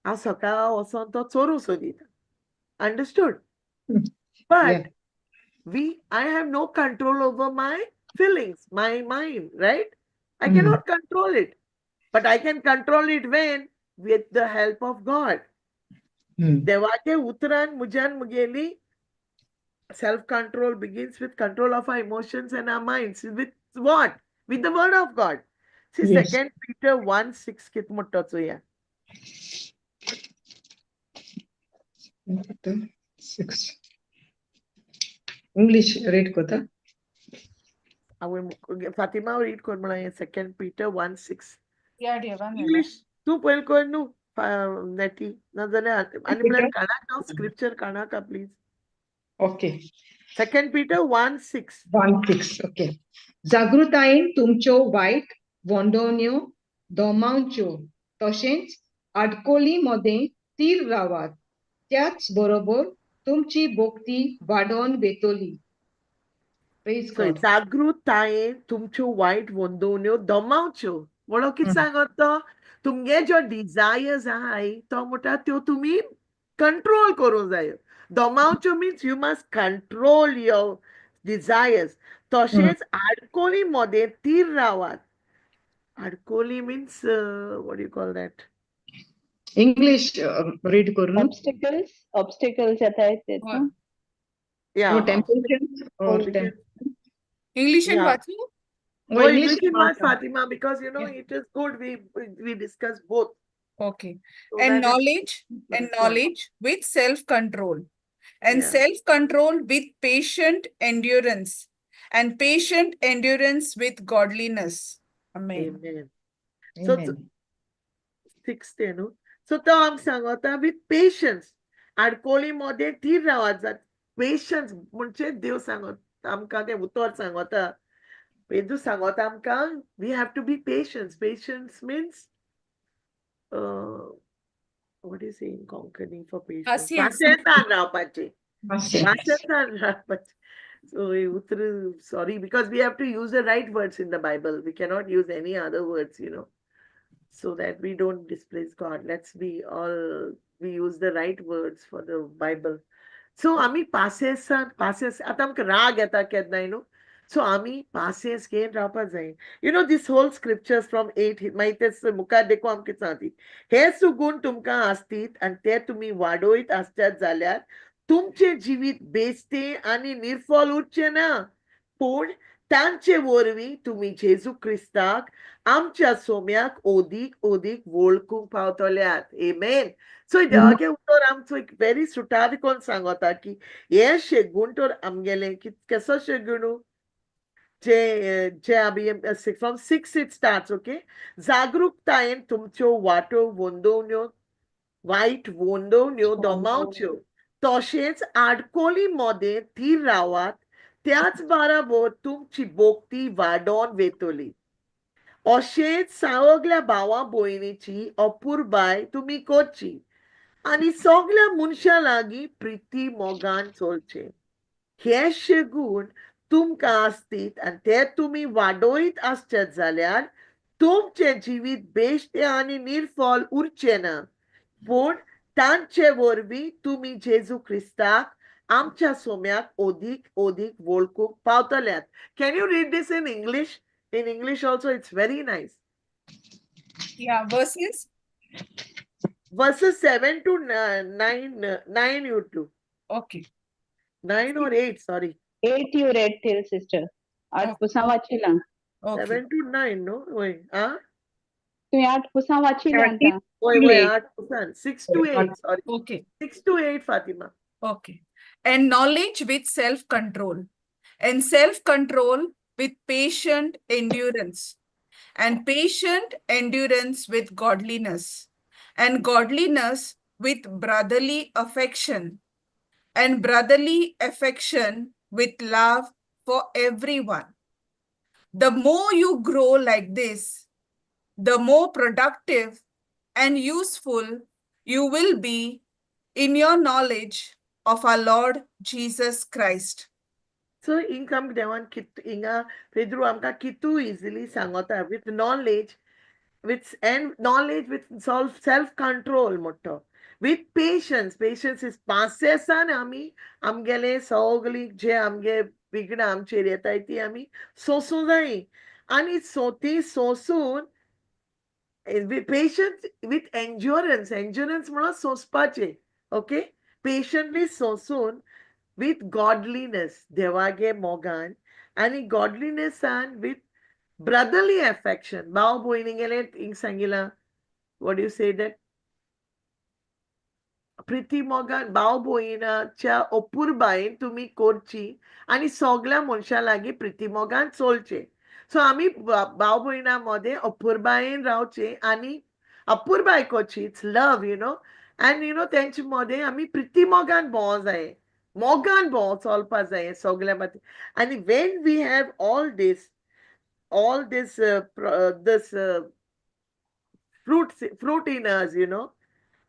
हांव सकाळ वचोन तो चोरूं सोदिता. Understood? Hmm. But Yeah. I have no control over my feelings, my mind, right? I Hmm. cannot control it. But I can control it when? With the help of God. Hmm. देवाचे उतरान मुज्यान मुगेली self-control begins with control of our emotions and our minds. With what? With the word of God. See, Yes. 2 Peter 1:6 kit muttacho ya. 6. English read kota. Fatima read kor mala 2 Peter 1:6. Yeah, dear, 1 minute. English. Tu poel kor nu neti. Na zane ani mala kana now scripture kana ka please. Okay. 2 Peter 1:6. 1:6. Okay. जागृतायेन तुमच्यो white वondavnneô दोमांच्यो तशेंच आडकोलीमध्ये स्थिर रावात. त्याच बरोबर तुमची भोक्ती वाडोवन वेतली. Praise So God. जागृतायेन तुमच्यो white वondavnneô दोमांच्यो. म्हणून कित सांगता तुमगे जो डिझायर्स आहाय तो म्हणटा त्यो तुमी कंट्रोल करूंक जायो. दोमांच्यो means you must control your desires. तशेंच आडकोली मध्ये स्थिर रावात. आडकोली means what do you call that? English read करू. Obstacles येता येते What? ना. Yeah. Temptations or English and Yeah. Vachu? Oh, English English in what, Fatima? Because you know it is good. We discuss both. Okay. So And that is- knowledge with self-control. And Yeah. self-control with patient endurance. And patient endurance with godliness. Amen. Amen. So Amen. 16, no? So तो आम सांगता with patience. आडकोली मध्ये स्थिर रावात. Patience म्हणजे देव सांगता आमकां ते उतर सांगता. पेदू सांगता आमकां we have to be patient. Patience means what do you say in Konkani for patience? Patience. Pasentan रावपाचे. Patience. Pasentan रावपाचे. So utru, sorry, because we have to use the right words in the Bible. We cannot use any other words, you know, so that we don't displace God. We use the right words for the Bible. So आम्ही passes आता आमकां राग येता केन्नाय न्हू. So आम्ही passes घेवन रावपाक जाय. You know this whole scriptures from 8 मागीर मुखार देखून आमकां कितें सांगता. हे सुगूण तुमकां आसतीत आनी ते तुमी वाडोयत आसतात जाल्यार तुमचें जिवीत बेस्ते आनी निर्फळ उरचें ना. पूण तांचे वरवीं तुमी जेजू क्रिस्ताक आमच्या सोम्याक ओदीक वळखूंक पावतल्यात. Amen. So देवागे उतर आमचो एक व्हेरी सुटार कोण सांगता की हे शेगूण तर आमगेलें केसो शेगूण जे आमी from 6 it starts, okay? जागरूकतायेन तुमच्यो वाटो वondavnneô वाईट वondavnneô दोमांच्यो तशेंच आडकोली मध्ये स्थिर रावात. त्याच बरोबर तुमची भोक्ती वाडोवन वेतली. अशेंच सगल्या भावां भयणीची अपुरबाय तुमी करची आनी सगल्या मनशां लागीं प्रिती मोगान चलचें. हे शेगूण तुमकां आसतीत आनी ते तुमी वाडोयत आसचेत जाल्यार तुमचें जिवीत बेश्टें आनी निर्फळ उरचें ना. पूण तांचे वरवीं तुमी जेजू क्रिस्ताक आमच्या सोम्याक ओदीक वळखूंक पावतल्यात. Can you read this in English? In English also it's very nice. Yeah, verses. Verses 7 to 9 you do. Okay. 9 or 8, sorry. 8 you read till sister. आठ पुसां वाचिलां. Okay. 7 to 9, no? Wait, तुम्ही 8 पुसां वाचिलां आतां. Wait, 8%. 6 to 8, sorry. Okay. 6 to 8, Fatima. Okay. And knowledge with self-control. And self-control with patient endurance. And patient endurance with godliness. And godliness with brotherly affection. And brotherly affection with love for everyone. The more you grow like this, the more productive and useful you will be in your knowledge of our Lord Jesus Christ. So, income dewan inga Pedro amka kitu easily sangota with knowledge. with and knowledge with self control मोठो with patience is पासेसान आमी आमगेले सगळी जे आमगे विघ्न आमचेर येताय ती आमी सोसूं जायी आनी ती सोसून with patience with endurance म्हणून सोसपाचे ओके पेशंटली सोसून with godliness देवागे मोगान आणि godliness with brotherly affection भाव भयणीगेले हिंग सांगिला what do you say that Preeti मोगान भाव भयणाच्या अपुरबायेन तुम्ही करची आणि सगळ्या मनशा लागीं प्रीती मोगान चलचे सो आमी भाव भयणा मध्ये अपुरबायेन रावचे आणि अपुरबाय करची it's love you know and you know तेंचे मध्ये आमी प्रीती मोगान भोंव जाय मोगान भोंव चलपा जाय सगळ्या मध्ये आणि when we have all this fruit in us, you know.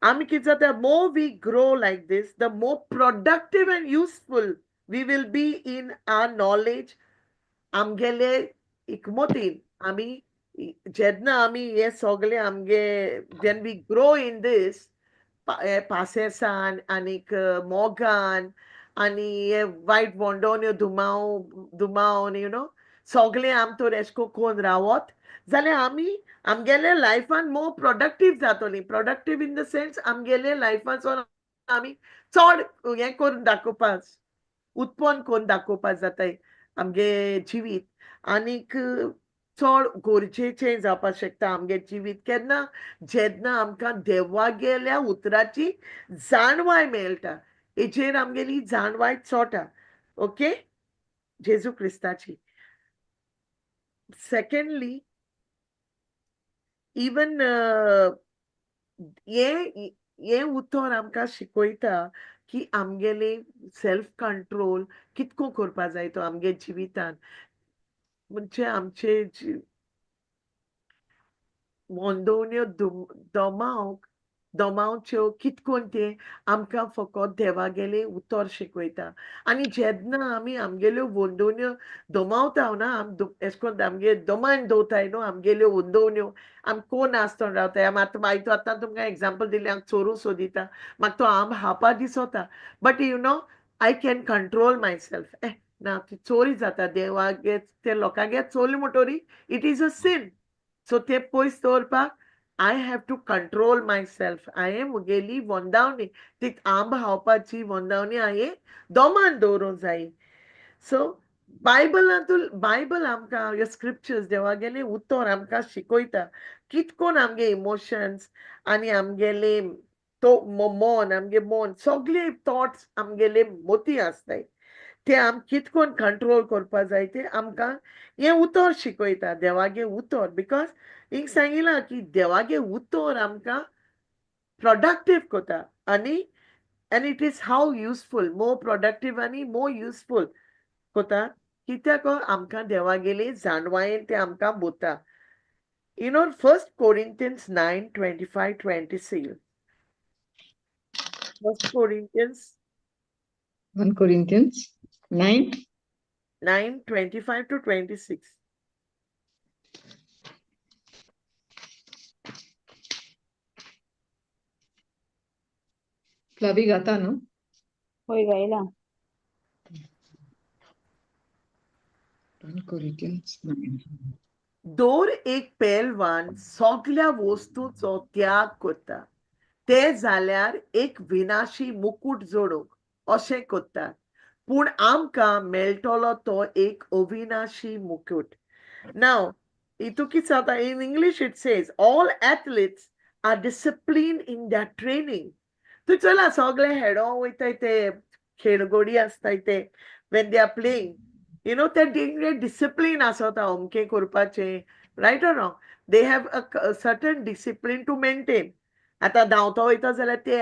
The more we grow like this, the more productive and useful we will be in our knowledge. Amgele ikmotin. Jedna ye sogle amge. Then we grow in this. Pasesan, anik mogan, ani white vondavnneô domaunk, you know. Sogle am to resko kon rawot. Zale आमगेले लायफान मोर productive जातली productive in the sense आमगेले लायफान आमी चड हें करून दाखोवपाक उत्पन्न करून दाखोवपाक जाताय आमगे जिवीत आनीक चड गरजेचें जावपाक शकता आमगे जिवीत केन्ना जेन्ना आमकां देवागेल्या उतराची जाणवाय मेळटा हेजेर आमगेली जाणवाय चोटा ओके जेजू क्रिस्ताची सेकंडली इवन ये उतर आमकां शिकयता की आमगेले सेल्फ कंट्रोल कितको करपा जाय तो आमगे जिवितान म्हणजे आमचे वंदवण्यो दोमांच्यो कितकोन ते आमकां फकत देवागेले उतर शिकयता आनी जेन्ना आमी आमगेल्यो वंदवण्यो दोमावता ना एश कोन्न आमगे दोमायन दवरताय न्हू आमगेल्यो वंदवण्यो आमी कोण आसतना रावताय हांव आतां तुमकां एग्जांपल दिलें हांव चोरूं सोदिता म्हाका तो आंब हावपा दिसोता but you know I can control myself ना ती चोरी जाता देवागे ते लोकांगे चोरली म्हणटोरी it is a sin so ते पयस दवरपाक I have to control myself. I am मुगेली वंदावणी ती आंब हावपाची वंदावणी हांवें दोमान दवरूं जायी सो बायबल आमकां ह्यो स्क्रिप्चर्स देवागेले उतर आमकां शिकयता कितकोन आमगे इमोशन्स आनी आमगेले आमगे मन सगळे थॉट्स आमगेले मोती आसताय ते कितकोन कंट्रोल करपा जाय ते आमकां हें उतर शिकयता देवागे उतर बिकॉज हिंग सांगिलां की देवागे उतर आमकां प्रोडक्टीव कोता आनी and it is how useful more productive आणि more useful कोता कित्याक आमकां देवागेले जाणवायेन ते आमकां बोता you know 1 Corinthians 9:25-26 1 Corinthians 9:25-26 फ्लवी गाता न्हू होय गायला 1 Corinthians 9 दोर एक पेलवान सगळ्या वस्तूंचो त्याग करता ते जाल्यार एक विनाशी मुकुट जोडूंक अशें कोत्ता पूण आमकां मेळटलो तो एक अविनाशी मुकुट नाव हितू कितें जाता in English it says all athletes are discipline in their training तूं चला सगळे हेडो वयताय ते खेळगडी आसताय ते when they are playing you know that they discipline asota omke korpache right or wrong they have a certain discipline to maintain आता धांवता वयता जाल्यार ते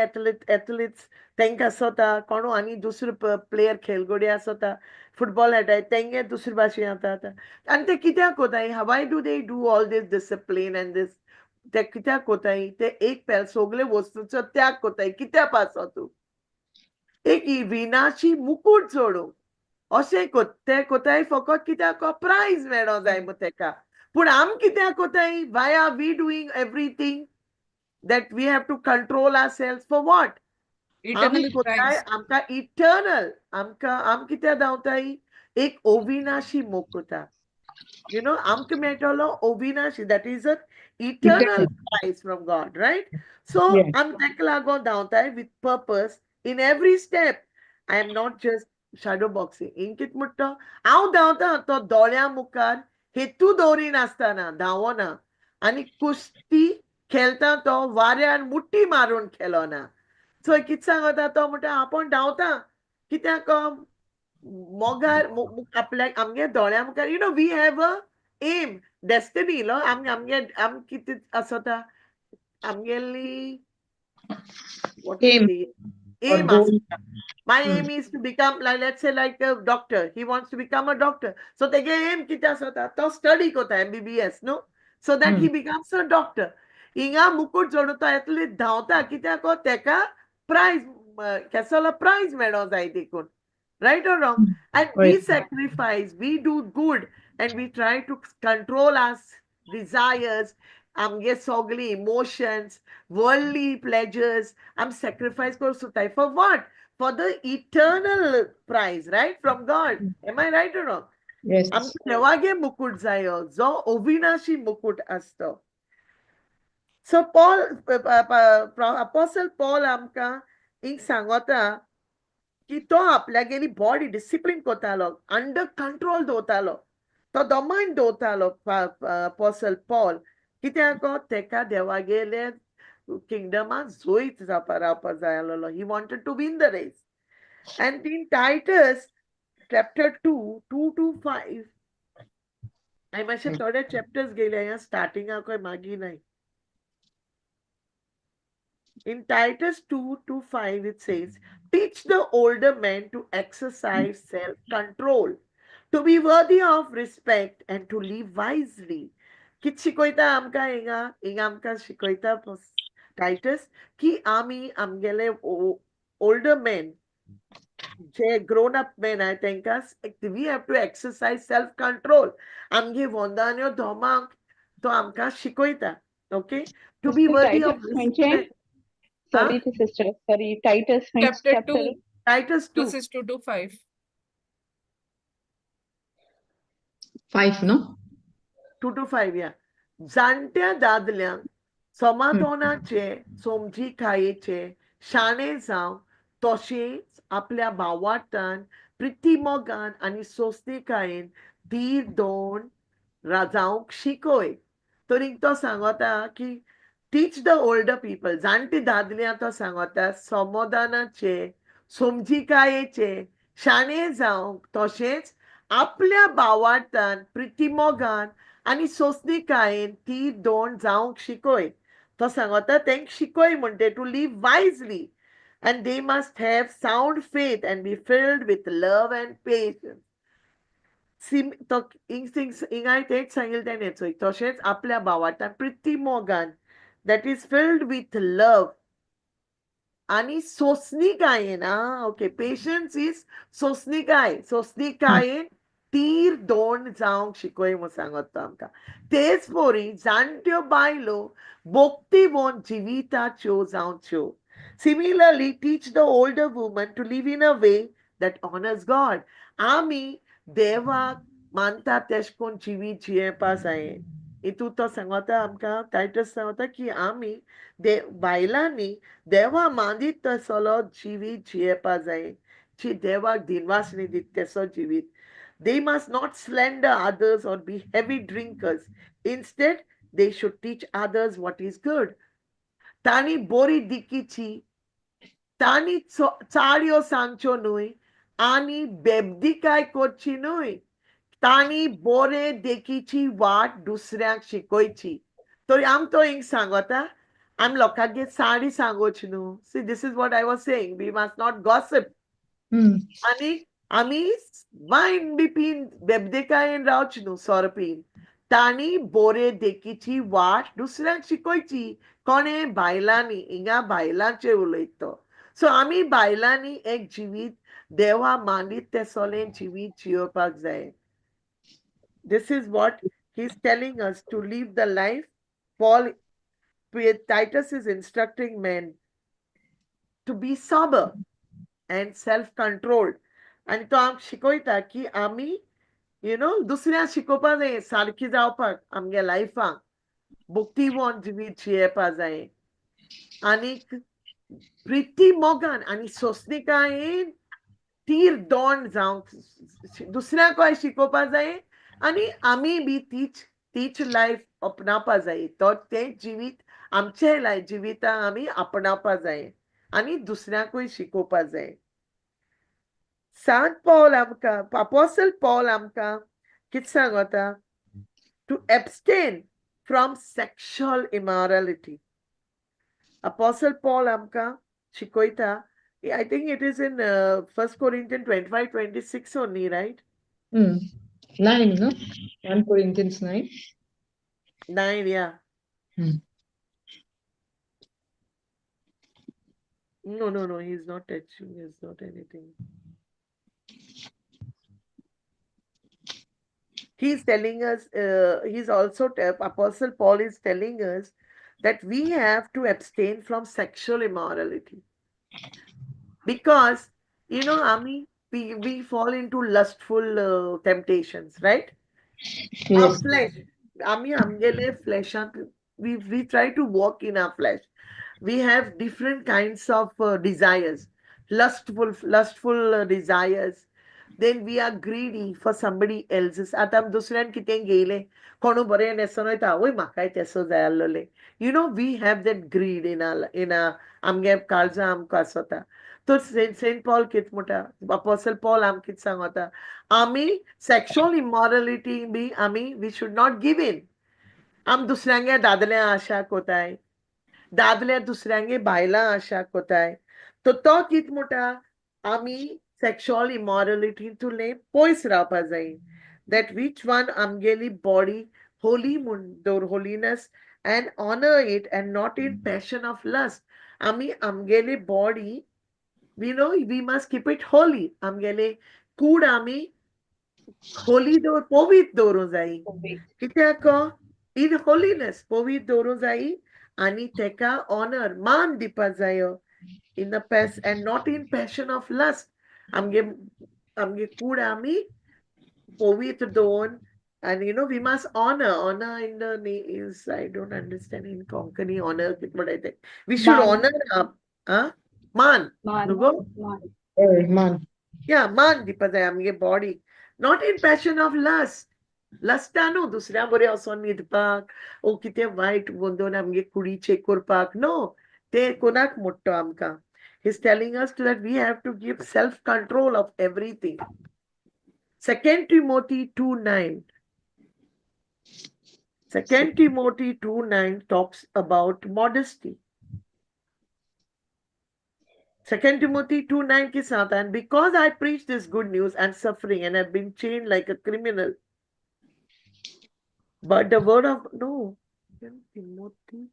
एथलीट्स तांकां आसता कोणू आनी दुसरो प्लेयर खेळगडे आसता फुटबॉल खेळटाय तेंगे दुसरे भाशेन जाता आनी ते कित्याक कोताय why do they do all this discipline and this ते कित्याक कोताय ते एक सगळे वस्तूचो त्याग कोताय कित्याक पासो तूं एक विनाशी मुकुट जोडूंक अशें ते कोताय फकत कित्याक प्रायज मेळो जाय तेका पूण आम कित्याक कोताय? Why are we doing everything that we have to control ourselves for what? आमी Eternal कोताय prize. आमकां इटर्नल आम कित्या धांवताय? एक अविनाशी मोग कोता. You know, आमकां मेळटलो अविनाशी, that is an eternal prize from God, right? So Yes. आम तेका लागोन धांवताय with purpose in every step. I am not just shadow boxing. हिंग कित म्हणटा? हांव धांवता तो दोळ्या मुखार हेतू दवरीन आसतना धांवना आनी कुस्ती खेळटा तो वाऱ्यार मुट्टी मारून खेळना. So कित सांगता तो म्हणटा आपूण धांवता कित्याक मोगार आपल्या आमगे दोळ्या मुखार you know we have a aim destiny लो आम कितें आसता आमगेली what we Aim say or aim goal. आसता. My aim is to become, like, let's say, like a doctor. He wants to become a doctor. So तेगे aim कितें आसता तो study कोता MBBS, no? So that he becomes a doctor. हिंगा मुकुट जोडूता येतली धांवता कित्याक तेका प्राइज केसलो प्राइज मेळो जाय देखून. Right or wrong? And we Right. sacrifice, we do good, and we try to control our desires, आमगे सगली emotions, worldly pleasures. I'm sacrifice करसुताय for what? For the eternal prize, right? From God. Am I right or wrong? Yes. आमकां देवागे मुकुट जायो जो अविनाशी मुकुट असतो. So Apostle Paul आमकां हिंग सांगता की तो आपल्यागेली बॉडी डिसिप्लिन कोतालो, अंडर कंट्रोल दवरतालो, तो दोमांक दवरतालो Apostle Paul. कित्याक तेका देवागेले किंगडमाक जोईत रावपा जाय आसलो. He wanted to win the race. And in Titus chapter 2, 2 to 5, I मातशे थोडे chapters गेले हांगा स्टार्टिंगाक मागी नाही. In Titus 2 to 5, it says, teach the older men to exercise self-control, to be worthy of respect, and to live wisely. कित शिकोयता आमकां हिंगा आमकां शिकोयता Titus की आमी आमगेले older men, जे grown up men आहाय तेंकां we have to exercise self-control. आमगे वंदन्यो दोमांक तो आमकां शिकोयता. Okay? To be worthy of respect. Sorry to sister. Sorry, Titus Chapter 2, Titus 2. verses 2 to 5. 5, no? 2 to 5, yeah. जाणट्या दादल्यांक समाधानाचे, समजिकायेचे, शाणे जावं तशेंच आपल्या भावार्थान प्रितीमोगान आनी सोंसणीकायेन धीर दवरून जावंक शिकय. तर तो सांगता की टीच द ओल्डर पीपल, जाणटी दादल्या तो सांगता समाधानाचे, समजिकायेचे, शाणे जावंक तशेंच आपल्या भावार्थान प्रितीमोगान आनी सोंसणीकायेन ती दोन जावंक शिकय. तो सांगता तेंक शिकय म्हणटे to live wisely, and they must have sound faith and be filled with love and patience. हिंगाय तेच सांगिल्लें तेणें चोय तशेंच आपल्या भावार्थान प्रितीमोगान, that is filled with love आणि सोंसणीकायेन. ओके, पेशन्स इज सोंसणीकायेन तीर दोन जावंक शिकय म्हूण सांगता आमकां. तेच पोरी जाणट्यो बायलो भोक्तीवंत जिविताच्यो जावच्यो. Similarly, teach the older woman to live in a way that honors God. आमी देवाक मानता तेश कोन जिवीत जियेवपा जायें. हितू तो सांगता आमकां टायटस सांगता की आमी बायलांनी देवा मांदीत तसलो जिवीत जियेवपा जायें, जी देवाक दिनवासनी दीत तेसो जिवीत. They must not slander others or be heavy drinkers. Instead, they should teach others what is good. तांणी बोरी दिकीची, तांणी चाळयो सांगच्यो न्हय आनी बेबदिकाय करची न्हय. तांणी बोरे देखीची वाट दुसऱ्यांक शिकोयची. तर आम तो हिंग सांगता आम लोकांगे साडी सांगोवची न्हू. See, this is what I was saying, we must not gossip. आनी आमी वायन बी पीन बेबदेकायेन रावची न्हू, सोर पीन. तांणी बोरे देखीची वाट दुसऱ्यांक शिकोयची. कोणे? बायलांनी. हिंगा बायलांचे उलयता तो. सो आमी बायलांनी एक जिवीत देवा मांडीत तेसोलें जिवीत जियोवपाक जाय. This is what He's telling us to live the life. Paul, Titus is instructing men to be sober and self-controlled. आणि तो आमकां शिकयता की आमी दुसऱ्या शिकोवपा जाय सारकी जावपाक आमगे लायफाक भक्तिवंत जिवीत जियेवपा जाय आनीक प्रिती मोगान आनी सोंसणिकायेन तीर दोंड जावंक दुसऱ्यांकय शिकोवपा जाय आनी आमी बी तीच लायफ अपनावपा जाय तें जिवीत आमचें जिवितां आमी आपणावपा जाय आनी दुसऱ्यांकूय शिकोवपा जाय. Sant Paul आमकां Apostle Paul आमकां कितें सांगता? To abstain from sexual immorality. Apostle Paul amka shikoita. I think it is in 1 Corinthians 25-26 only, right? 9, no? 1 Corinthians 9. 9, yeah. No, he's not touching, he's not anything. He's telling us, Apostle Paul is telling us that we have to abstain from sexual immorality. Because, we fall into lustful temptations, right? Yes. Our flesh, flesh, we try to walk in our flesh. We have different kinds of desires, lustful desires. Then we are greedy for somebody else's. Atam dusran kiten geile, kono bare nesonoy ta, oi makai teso zayallole. We have that greed in our amge kalja am kasota. So Saint Paul kit mota, Apostle Paul am kit sangota. Ami sexual immorality be we should not give in. Am dusrange dadle आशा कोताय. दादल्या दुसऱ्यांगे बायला आशा कोताय. तो कित मोटा आमी sexual immorality तुले पयस रावपा जाय. That which one amgeli body holy holiness and honor it and not in passion of lust. Ami amgeli body, we must keep it holy. Amgele kud ami holy povit doru जाय. कित्याक in holiness povit doru जाय. Ani teka honor, man dipa zayo in the past and not in passion of lust. Amge kudami povit don, and we must honor in the name is, I don't understand in Konkani honor, but I think we should honor man. Man. Yeah, man dipa zayo amge body, not in passion of lust. Lastano, dusऱ्या बरे असोन न्हिदपाक ओ कितें वायट वंदोन आमगे कुडीचे करपाक. No, ते कोणाक मोडटो आमकां. He's telling us that we have to give self-control of everything. 2 Timothy 2:9. 2 Timothy 2:9 talks about modesty. 2 Timothy 2:9 के साथ, and because I preach this good news, I'm suffering and I've been chained like a criminal. But the word of Timothy.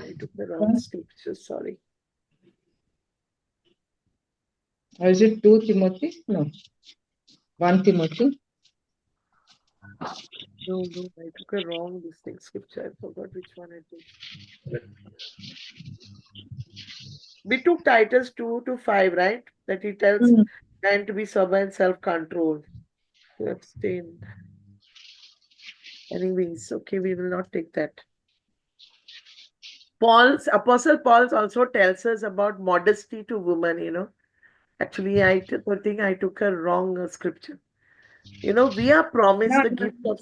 I took the wrong scripture, sorry. Or is it 2 Timothy? No. 1 Timothy. No, I took a wrong scripture. I forgot which one I took. We took Titus 2-5, right? That he tells man to be sober and self-controlled, to abstain. Anyways, okay, we will not take that. Apostle Paul also tells us about modesty to women, Actually, I think I took a wrong scripture. We are promised the gift of...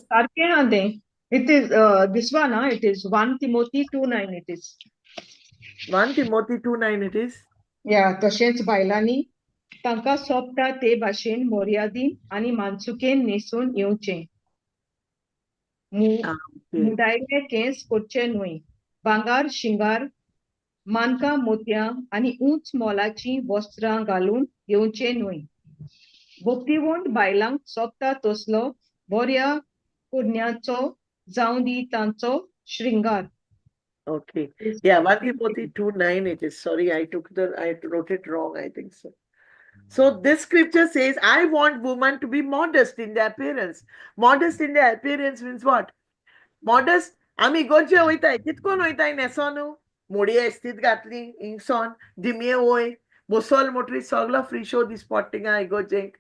It is this one, it is 1 Timothy 2:9 it is. 1 Timothy 2:9 it is? Yeah, तशेंच बायलांनी तांकां सोबता ते भाशेन मर्यादीन आनी मानसुकेन नेसून येवचें. मुडायले केंस करचे न्हय. भांगार शिंगार, मानकां मोतयां आनी उंच मोलाचीं वस्त्रां घालून येवचें न्हय. भक्तिवंत बायलांक सोबता तसलो बऱ्या कुडण्याचो जावं दी तांचो श्रृंगार. Okay. Yeah, 1 Timothy 2:9 it is. Sorry, I wrote it wrong, I think so. So this scripture says, I want women to be modest in their appearance. Modest in their appearance means what? Modest. आम्ही इगोरचे वयताय कितकोन वयताय नेसोन मोडये इस्तीद घातली इंगसोन दिमे वय बसोल मोटरी सगलो free show दिसपट थिंगा इगोरचेक.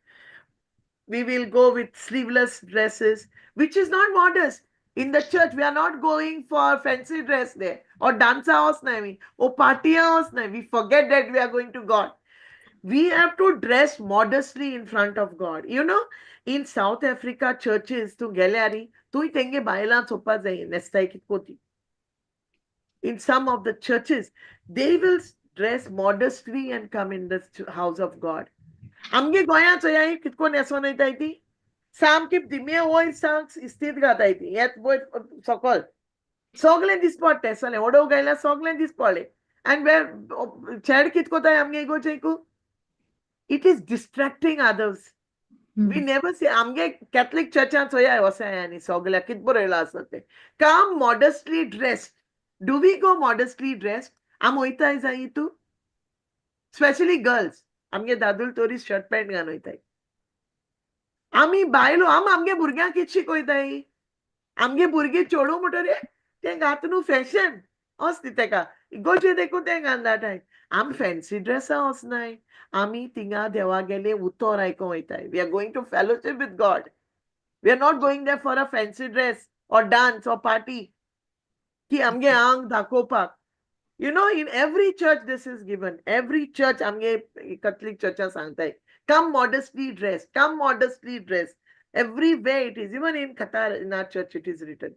We will go with sleeveless dresses, which is not modest. In the church, we are not going for fancy dress there, or dance house nahi, or party house nahi. We forget that we are going to God. We have to dress modestly in front of God. You know, in South Africa churches, tu gelari, tu tenge baila sopa zai nestai kitkoti. In some of the churches, they will dress modestly and come in the house of God. आमगे गोंयांत चोया कितको नेसोन वयताय ती सामकी दिमे वयर सामक इस्तीद घाताय ती येत वयर सकल सगळें दिसपट तेसलें ओडव घायल्यार सगळें दिसपडलें आनी वेर चेड कित कोताय आमगे इगोचेकू it is distracting others. We never see आमगे कॅथलीक चर्चान चोया वसाय आनी सगळ्या कित बरो येयलो आसा ते come modestly dressed. Do we go modestly dressed? आम वयताय जाय तू स्पेशली गर्ल्स आमगे दादूल तोरी शर्ट पॅन्ट घालून वयताय. आमी बायलो आमगे भुरग्यांक कित शिकयताय आमगे भुरगे चेडूं म्हणटरे तें घात न्हू फॅशन वच तेका इगोर्जे देखून तें घालनाय. आम फॅन्सी ड्रेसां वचनाय. आमी थिंगा देवा गेले उतर आयको वयताय. We are going to fellowship with God. We are not going there for a fancy dress or dance or party की आमगे आंग दाखोवपाक. You know, in every church this is given. Every church, amge Catholic church sangtai, come modestly dressed, come modestly dressed. Everywhere it is, even in Qatar, in our church, it is written.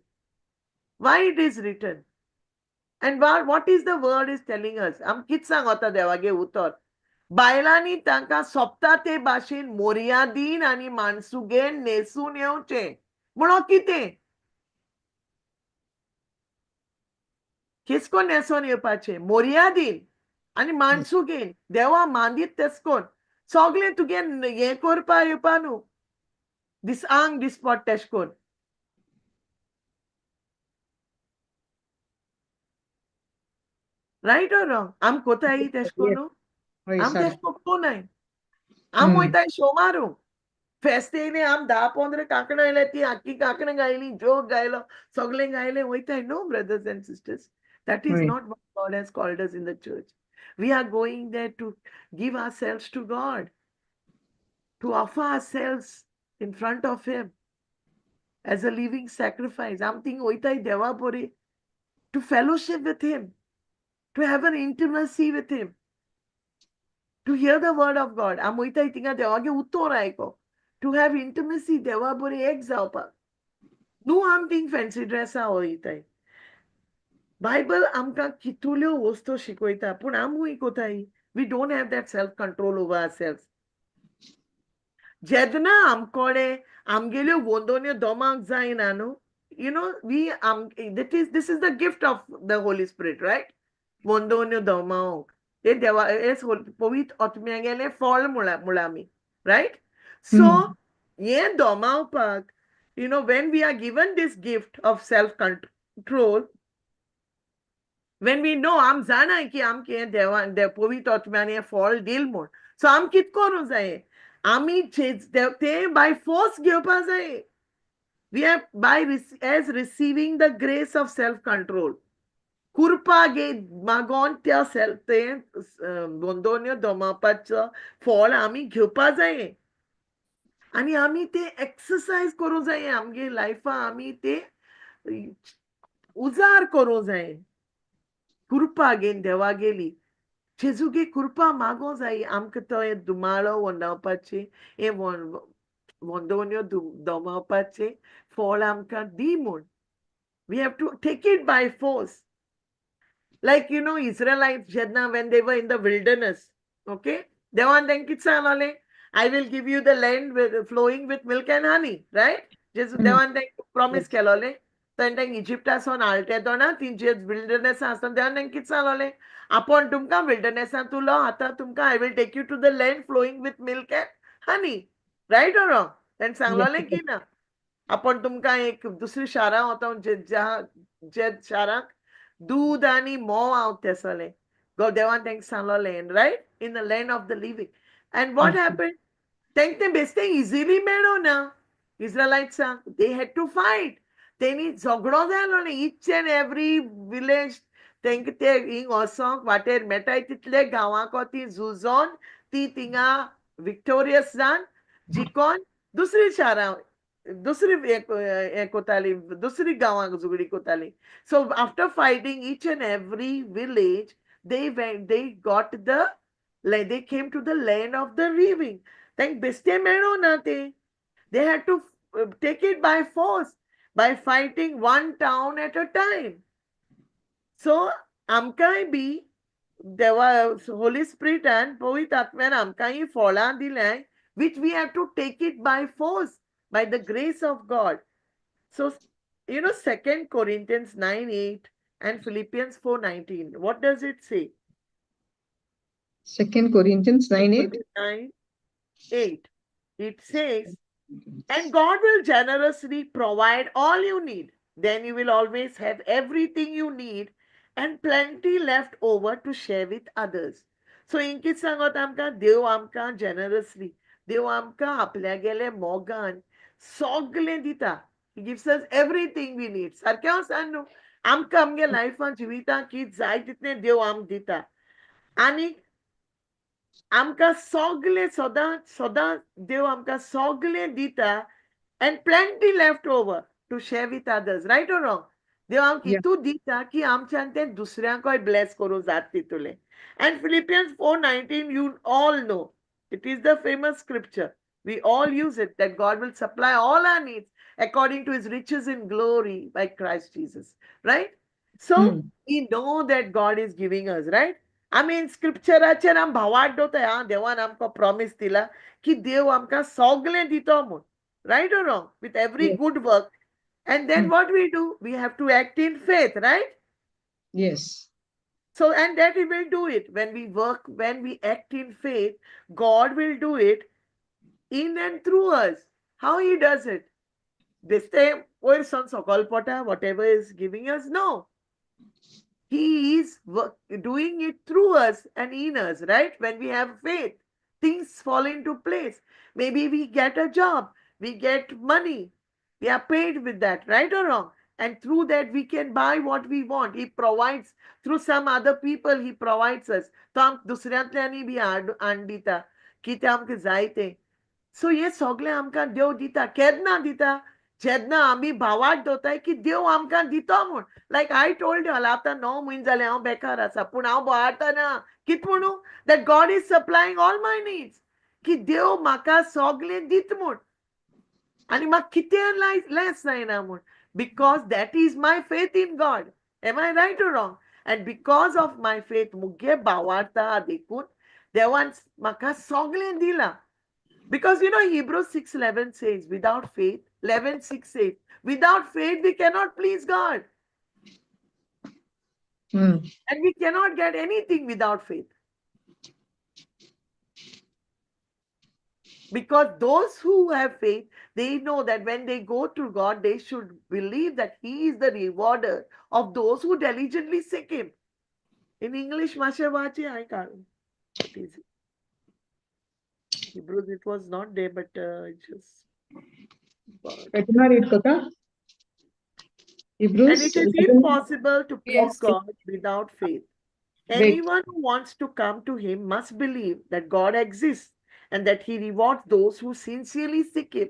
Why it is written? And what is the word is telling us? Am kit sangota devage utor. Bailani tanka sopta te bashin moriadin ani mansugen nesun yeuche. Muno kite? किसको नेसोन येवपाचे मोर्यादीन आनी माणसुगेन देवा मांदीत तेसकोन सगळें तुगे हें करपा येवपा न्हू दिस आंग दिसपट तेशकोन. Riot or wrong? आम कोताय तेशकोन न्हू आम तेशको कोनाय. आम वयताय शो मारूं फेस्त येयलें आम 10-15 कांकणां येयल्या ती आख्खी कांकणां गायलीं जोक गायलो सगळें गायलें वयताय. No brothers and sisters, that is not what God has called us in the church. We are going there to give ourselves to God, to offer ourselves in front of Him as a living sacrifice. I'm thinking oitai deva pore, to fellowship with Him, to have an intimacy with Him, to hear the word of God. I'm oitai tinga deva ge uttora aiko, to have intimacy deva pore ek जावपाक. No, I'm thinking fancy dress oitai. Bible amka kitulyo वस्तू शिकयता पूण आमूय कोताय. We don't have that self control over ourselves. जेदना आमकोडे आमगेल्यो वंदोन्यो दोमांक जायना न्हू. You know, this is the gift of the Holy Spirit, right? वंदोन्यो दोमांक ते देवा पवित्र आत्म्यागेले foll मुळामी, right? So ये दोमावपाक, you know, when we are given this gift of self control, when we know आम जाणाय की आमके देवा पवित्र आत्म्याने फॉल दिल म्हूण, सो आम कित करूं जाय आमी ते by force घेवपा जाय. We are as receiving the grace of self control. कुरपा गे मागोन त्या ते वंदोन्यो दोमावपाचो फॉल आमी घेवपा जाय आनी आमी ते एक्सरसाइज करूं जाय. आमगे लायफा आमी ते उजार करूं जाय. कुरपा घेन देवा गेली जेजुगे कुरपा मागो जाय आमकां तो हे दुमाळो वंडावपाचे हे वंदोन्यो दोमावपाचे फॉल आमकां दी म्हूण. We have to take it by force. Like, you know, Israelites, when they were in the wilderness, okay? Devan then kit सांगलोलें, I will give you the land flowing with milk and honey, right? Devan then promise केलोलें. तेन्ना इजिप्टासून हाडटा येदोना तिंचे विल्डरनेसा आसतना देवान तांकां कितें सांगलोलें, आपूण तुमकां विल्डरनेसान तुलो आतां तुमकां I will take you to the land flowing with milk and honey. Right or wrong? तेणें सांगलोलें की ना आपूण तुमकां एक दुसरी शारां वता जे शारांक दूद आनी मोव हांव तेसोलें. देवान तांकां सांगलोलें, right? In the land of the living. And what happened? Tankne beste easily made na. Israelites, they had to fight. Teni zogdo zalo ne each and every village. Tank te ing osong water metai title gawa ko ti zuzon ti tinga victorious zan jikon dusri shara dusri ekotali dusri gawa zugdi kotali. So after fighting each and every village, they got the like they came to the land of the living. Then beste mero nate. They had to take it by force by fighting one town at a time. So amkai bi was Holy Spirit and Povitr Atmeachem amkai folla dilai, which we have to take it by force by the grace of God. So 2 Corinthians 9:8 and Philippians 4:19. What does it say? 2 Corinthians 9:8. 9:8. It says, and God will generously provide all you need. Then you will always have everything you need and plenty left over to share with others. So इंकीत सांगत आमकां देव आमकां generously, देव आमकां आपल्या गेले मोगान सगळें दिता. He gives us everything we need. सारकें हांव सांग न्हू, आमकां आमगे लायफान जिवितां कितें जाय तितलें देव आमकां दिता. आनी आमकां सगळें सदां देव आमकां सगळें दिता and plenty left over to share with others, right or wrong? देव आमकां Yeah. इतू दिता की आमच्यान तें दुसऱ्यांकय ब्लेस करूं जात तितुलें. And Philippians 4:19, you all know. It is the famous scripture. We all use it, that God will supply all our needs according to his riches in glory by Christ Jesus, right? So we know that God is giving us, right? I mean, स्क्रिप्चराचेर आम भावार्थ दोताय, देवान आमकां promise दिला की देव आमकां सगळें दितो म्हूण, right or wrong? With every Yes. good work. And then what we do? We have to act in faith, right? Yes. So, and that he will do it. When we work, when we act in faith, God will do it in and through us. How he does it? This time, whatever is giving us, no. He is doing it through us and in us, right? When we have faith, things fall into place. Maybe we get a job, we get money, we are paid with that, right or wrong? And through that, we can buy what we want. He provides through some other people, he provides us. तो आम दुसऱ्यांतल्यानी B हाड दिता, कितें आमकां जाय तें. So हे सगळें आमकां देव दिता. केन्ना दिता? जेन्ना आमी भावार्थ दोताय की देव आमकां दितो म्हूण. लायक आय टोल्ड यू, आतां 9 म्हयने जाले हांव बेकार आसा, पूण हांव भावार्थना. कित म्हणू? That God is supplying all my needs. की देव म्हाका सगळें दित म्हूण. आनी म्हाका कितें लेस जायना म्हूण. Because that is my faith in God. Am I right or wrong? And because of my faith, मुगे भावार्था देखून देवान म्हाका सगळें दिलां. Because Hebrews 6:11 says, without faith, 11:6 says, without faith we cannot please God. And we cannot get anything without faith. Because those who have faith, they know that when they go to God, they should believe that he is the rewarder of those who diligently seek him. In English, Mashevachi, I can't. What is it? Hebrews, it was not there, but just. Fatima, read kota. Hebrews. And it is impossible to please Yes. God without faith. Wait. Anyone who wants to come to him must believe that God exists and that he rewards those who sincerely seek him.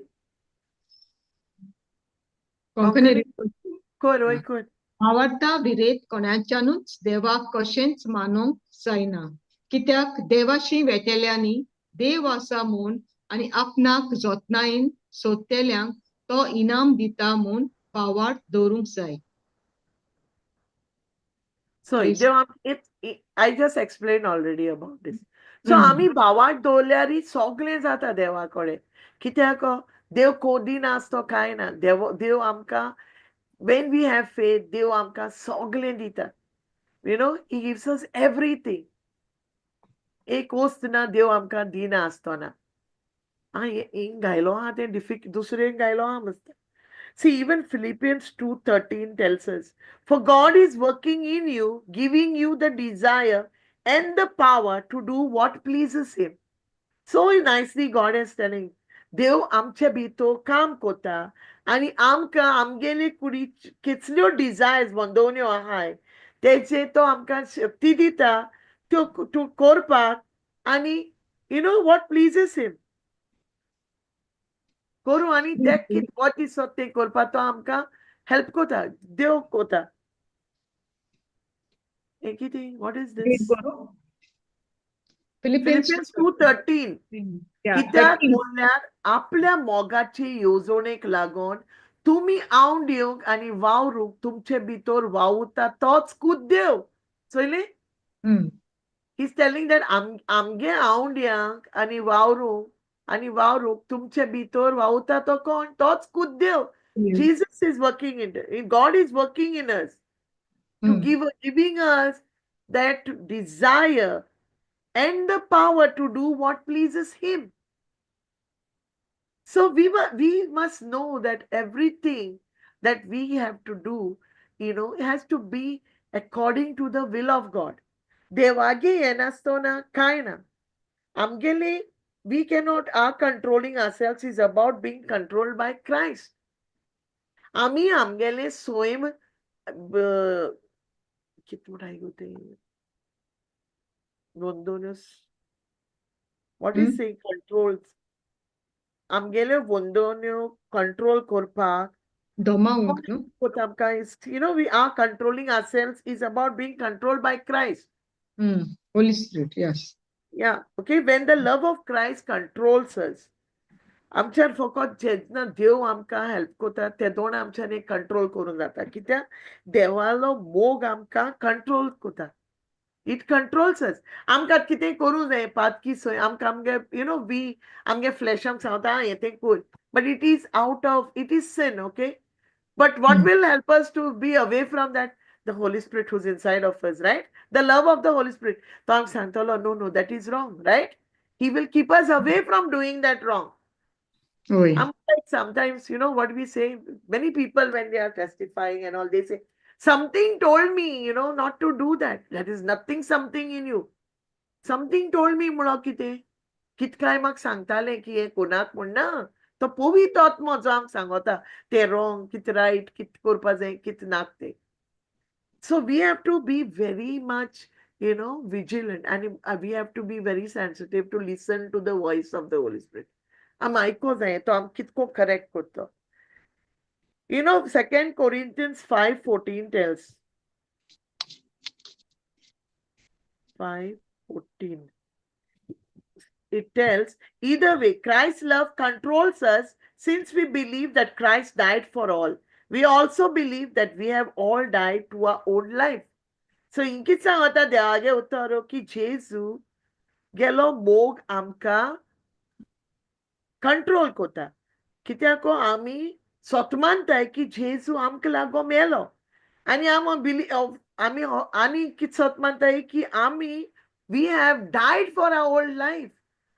Konkani read. Could. भावार्था विरेत कोणाच्यानूच देवाक कशेंच मानूंक जायना. कित्याक देवाशी वेतेल्यांनी देव आसा म्हूण आनी आपणाक जोतनायेन सोदतेल्यांक तो इनाम दिता म्हूण भावार्थ दवरूंक जाय. So Please. I just explained already about this. So आमी भावार्थ दवरल्यार सगळें जाता देवा कडेन. कित्याक देव कोदिना आसतो कांय ना. देव आमकां, when we have faith, देव आमकां सगळें दिता. He gives us everything. एक वस्त ना देव आमकां दिना आसतना. हिंग घायलो आहा तें दुसरें घायलो आहा मस्त. See, even Philippians 2:13 tells us, for God is working in you, giving you the desire and the power to do what pleases him. So nicely God is telling, देव आमचे भितर काम कोता आनी आमकां आमगेले कुडी कितल्यो डिझायर्स वंदवण्यो आहाय तेचे तो आमकां शक्ती दिता त्यो करपाक आनी you know what pleases him करूं आनी ते वॉट दिसता ते करपाक तो आमकां हेल्प कोता देव कोता हे कितें वॉट इज दिस Philippians 2:13 कित्याक म्हणल्यार आपल्या मोगाचे येवजणेक लागून तुमी आंवड येवंक आनी वावरूंक तुमचे भितर वावुरता तोच खूद देव चोयलें He's telling that आमगे आंवड येवंक आनी वावरूंक तुमचे भितर वावुरता तो कोण तोच खूद देव Jesus is working in God is working in us to giving us that desire and the power to do what pleases him. So we must know that everything that we have to do, you know, has to be according to the will of God. Devage yenastona kaina. Amgele, we cannot, our controlling ourselves is about being controlled by Christ. Ami amgele soem kitmurai gote vondavnneô. What is saying controls? आमगेले vondavnneô control korpak domaunk, no? You know, we are controlling ourselves is about being controlled by Christ. Holy Spirit, yes. Yeah, okay. When the love of Christ controls us, आमच्यार फकत जेन्ना देव आमकां help कोता तेदोन आमच्यान control करून जाता कित्याक देवालो मोग आमकां कंट्रोल कोता. It controls us. आमकां कितें करूं जाय पातकी सोय आमकां आमगे you know we आमगे फ्लॅशाक सांगता हें तें core but it is out of it is sin, okay? But what will help us to be away from that? The Holy Spirit who's inside of us, right? The love of the Holy Spirit. So I'm saying, no, that is wrong, right? He will keep us away from doing that wrong. I'm like sometimes, you know what we say, many people when they are testifying and all, they say, something told me, you know, not to do that. That is nothing, something in you. Something told me, kit काय म्हाका सांगताले की हे कोणाक म्हण ना तो पवित्र आत्मा जो आमकां सांगता ते wrong, कित right, कित करपा जाय, कित नाक ते. So we have to be very much, you know, vigilant and we have to be very sensitive to listen to the voice of the Holy Spirit. आम आयको जाय तो आम कितको correct करता. You know, 2 Corinthians 5:14 tells 5:14. It tells, either way, Christ's love controls us since we believe that Christ died for all. We also believe that we have all died to our own life. So, इंकित सांगता देवागे उतारो की जेजू गेलो मोग आमका control कोता. कित्याको आमी स्वतमानताय की जेजू आमका लागो मेलो आनी आमी कित स्वतमानताय की आमी we have died for our old life.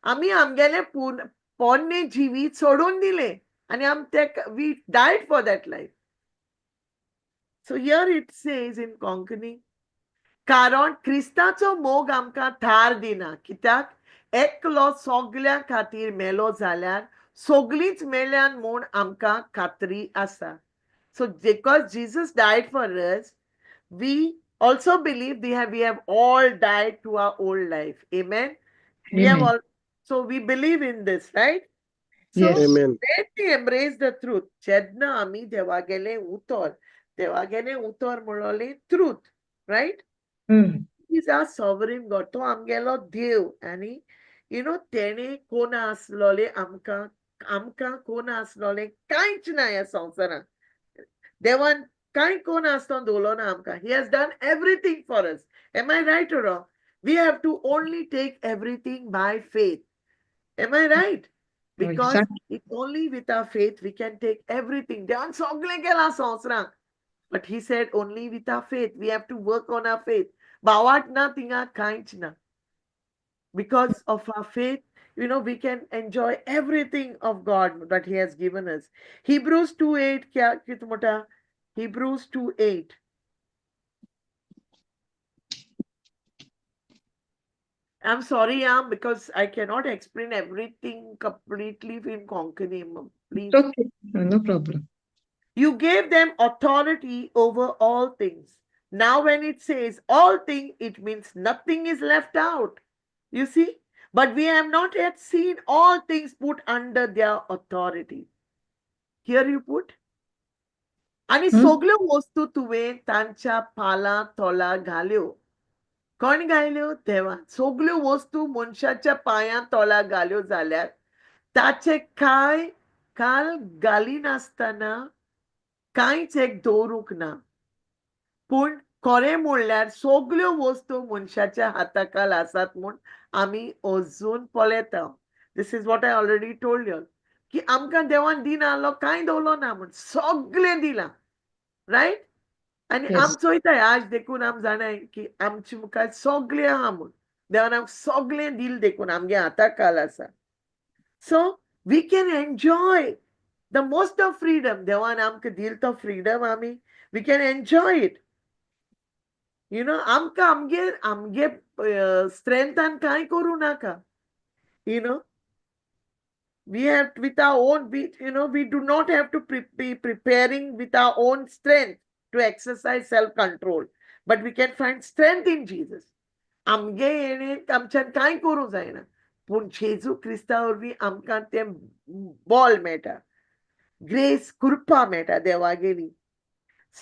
आमी आमगेले पोन्ने जिवीत सोडून दिले आणि we died for that life. So here it says in Konkani, कारण क्रिस्ताचो मोग आमकां थार दिना कित्याक एकलो सोगल्या खातीर मेलो जाल्यार सोगलींच मेल्यान म्हूण आमकां खात्री आसा. So because Jesus died for us, we also believe we have all died to our old life. Amen. We have all, so we believe in this, right? So Amen. let me embrace the truth. Chedna ami devagele utor mulole truth, right? He's our sovereign God. To amgelo dev ani, you know, tene kona aslole amka kona aslole kainch na ya sansara. Devan kai kona aston dolona amka. He has done everything for us. Am I right or wrong? We have to only take everything by faith. Am I right? Because it's only with our faith we can take everything. But he said only with our faith. We have to work on our faith. Because of our faith, you know, we can enjoy everything of God that he has given us. Hebrews 2:8. Hebrews 2:8. I'm sorry, because I cannot explain everything completely in Konkani, please. Okay, no problem. You gave them authority over all things. Now, when it says all things, it means nothing is left out. You see? But we have not yet seen all things put under their authority. Here you put. आणि सगळ्यो वस्तू तुवें तांच्या पाला तोला घाल्यो. कोण घाल्यो? देवान. सगळ्यो वस्तू मनशाच्या पांया तोला घाल्यो जाल्यार ताचे काल घाली नासतना कांयच एक दवरूंक ना. पूण खरें म्हणल्यार सगळ्यो वस्तू मनशाच्या हाताखाल आसात म्हूण आमी अजून पळयता. This is what I already told you की आमकां देवान दिना आसलो कांय दवरलो ना म्हूण सगळें दिलां. रायट? आनी Yes. आमी चोयताय आज देखून आमी जाणाय की आमचे मुखार सगळें आहा म्हूण. देवान आमकां सगळें दिलें देखून आमगे हाताखाल आसा. So we can enjoy the most of freedom. देवान आमकां दिल तो फ्रीडम आमी we can enjoy it. You know, आमकां आमगे स्ट्रेंथान कांय करूं नाका. You know, we have with our own, we do not have to be preparing with our own strength to exercise self-control, but we can find strength in Jesus. आमगे येणें आमच्यान कांय करूं जायना, पूण जेजू क्रिस्ता वरवीं आमकां तें बॉल मेळटा, ग्रेस कृपा मेळटा देवागेली.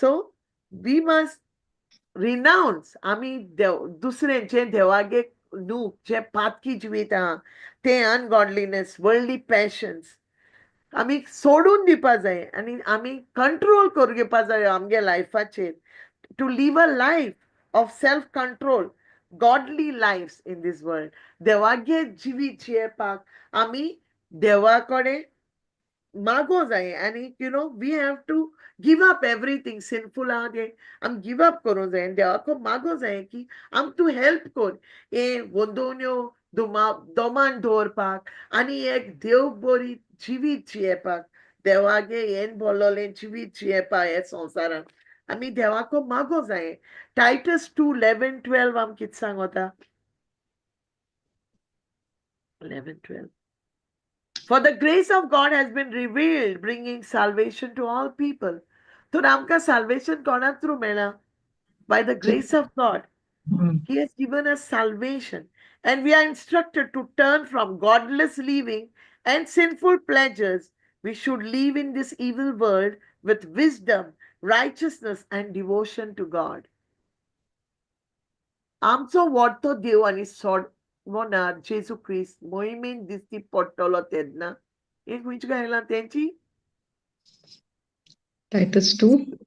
So we must renounce. आमी दुसऱ्यांचे देवागे न्हू जे पातकी जिवीत आहा ते अनगॉडलीनेस, वर्ल्डली पॅशन्स आमी सोडून दिवपा जाय आनी आमी कंट्रोल करून घेवपा जाय आमगे लायफाचेर to live a life of self control, godly lifes in this world. देवागे जिवीत जियेपाक आमी देवा कडेन मागो जाय आनी we have to give up everything sinful आहा तें आमी गिव अप करूं जाय आनी देवाको मागो जाय की आम तूं हेल्प कर हे वंदवन्यो दोमान दवरपाक आनी एक देव बरी जिवीत जियेपाक, देवागे हेन बोलोलें जिवीत जियेपाक हे संवसारान आमी देवाको मागो जाय. टायटस 2:11-12 आमी कितें सांगता? 11-12. For the grace of God has been revealed, bringing salvation to all people. So आमकां salvation कोणा through मेळ्ळा? By the grace of God. He has given us salvation. And we are instructed to turn from godless living and sinful pleasures. We should live in this evil world with wisdom, righteousness, and devotion to God. आमचो व्हडतो देव आनी सोडवणार जेजू क्रिस्त मोहिमेन दिसती पडटलो तेन्ना एक खंयची घायला तेंची Titus 2.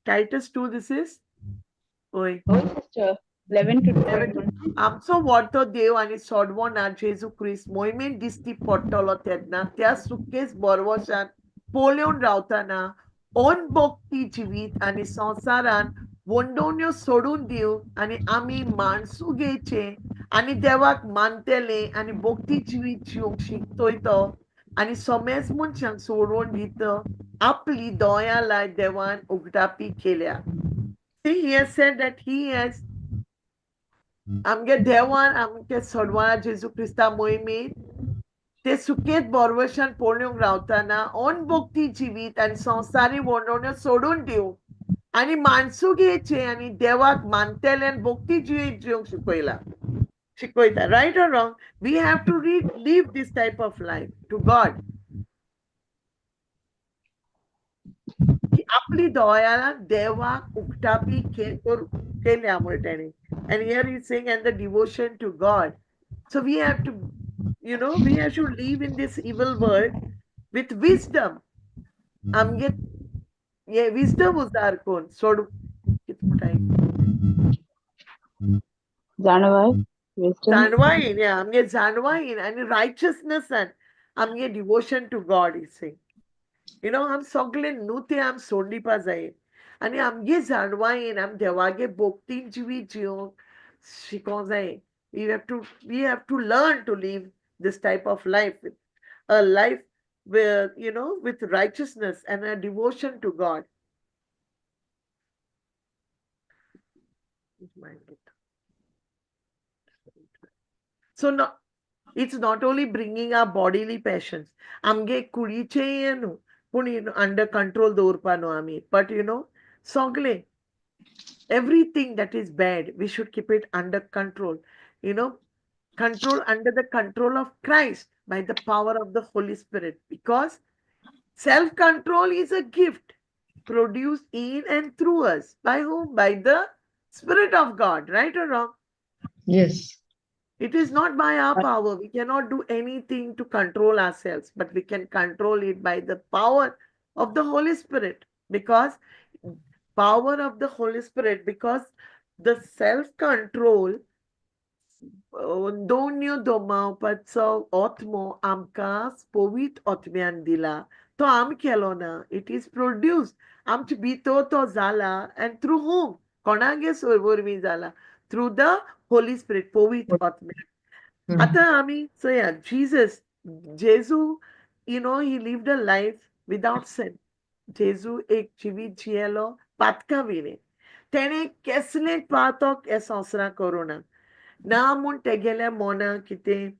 Titus 2 this is ओय Oh, sister. 11 to 12. आमचो व्हडतो देव आनी सोडवणार जेजू क्रिस्त मोहिमेन दिसती पडटलो तेन्ना त्या सुकेस बरवशान पोळ्योन रावतना अनभक्ती जिवीत आनी संवसारान वंडोवण्यो सोडून दिवं आनी आमी माणसुगेचे आनी देवाक मानतेले आनी भक्ती जिवीत जिवंक शिकतोयतो आनी सोमेज मनशांक सोडून दितो आपली दोयालाय देवान उगडापी केल्या. See, he has said that he has आमगे देवान आमगे सोडवणा जेजू क्रिस्ता मोहिमेत ते सुकेत बरवशान पोळ्योंक रावतना अनभक्ती जिवीत आनी संवसारी वंडोवण्यो सोडून दिवं आनी माणसुगेचे आनी देवाक मानतेले आनी भक्ती जिवीत जिवंक शिकयता. Right or wrong? We have to live this type of life to God. आपली दोयाला देवाक उक्तापी केल्या म्हण तेणी. And here he's saying, and the devotion to God. So we have to, we have to live in this evil world with wisdom. आमगे ये wisdom उजार कोण सोड कित म्हणटाय जाणवायीन आमगे जाणवायीन आनी रायचियसनेसान आमगे devotion to God is saying. आम सगळे न्हू ते आम सोड दिवपा जाय आनी आमगे जाणवायेन आम देवागे भक्तीन जिवीत जिवंक शिकोवंक जाय. We have to learn to live this type of life, a life where with righteousness and a devotion to God. So no, it's not only bringing our bodily passions. Amge kudiche anu, pun under control dorpano ami. But sogle, everything that is bad, we should keep it under control. Control under the control of Christ by the power of the Holy Spirit. Because self-control is a gift produced in and through us. By whom? By the Spirit of God, right or wrong? Yes. It is not by our power. We cannot do anything to control ourselves, but we can control it by the power of the Holy Spirit. Because power of the Holy Spirit, because the self-control vondavnneô domaunk atmo amkas Povitr Atmeachem dila. To am kelo na. It is produced. Amch bito to zala. And through whom? Konage sorvormi zala. Through the Holy Spirit. Povitr Atmeachem. Ata so yeah, Jesus, he lived a life without sin. Jesu ek जीवित जियेलो पातका विने. तेणे कसले पातक हे संवसारा करूना. Na mun tegele mona kite,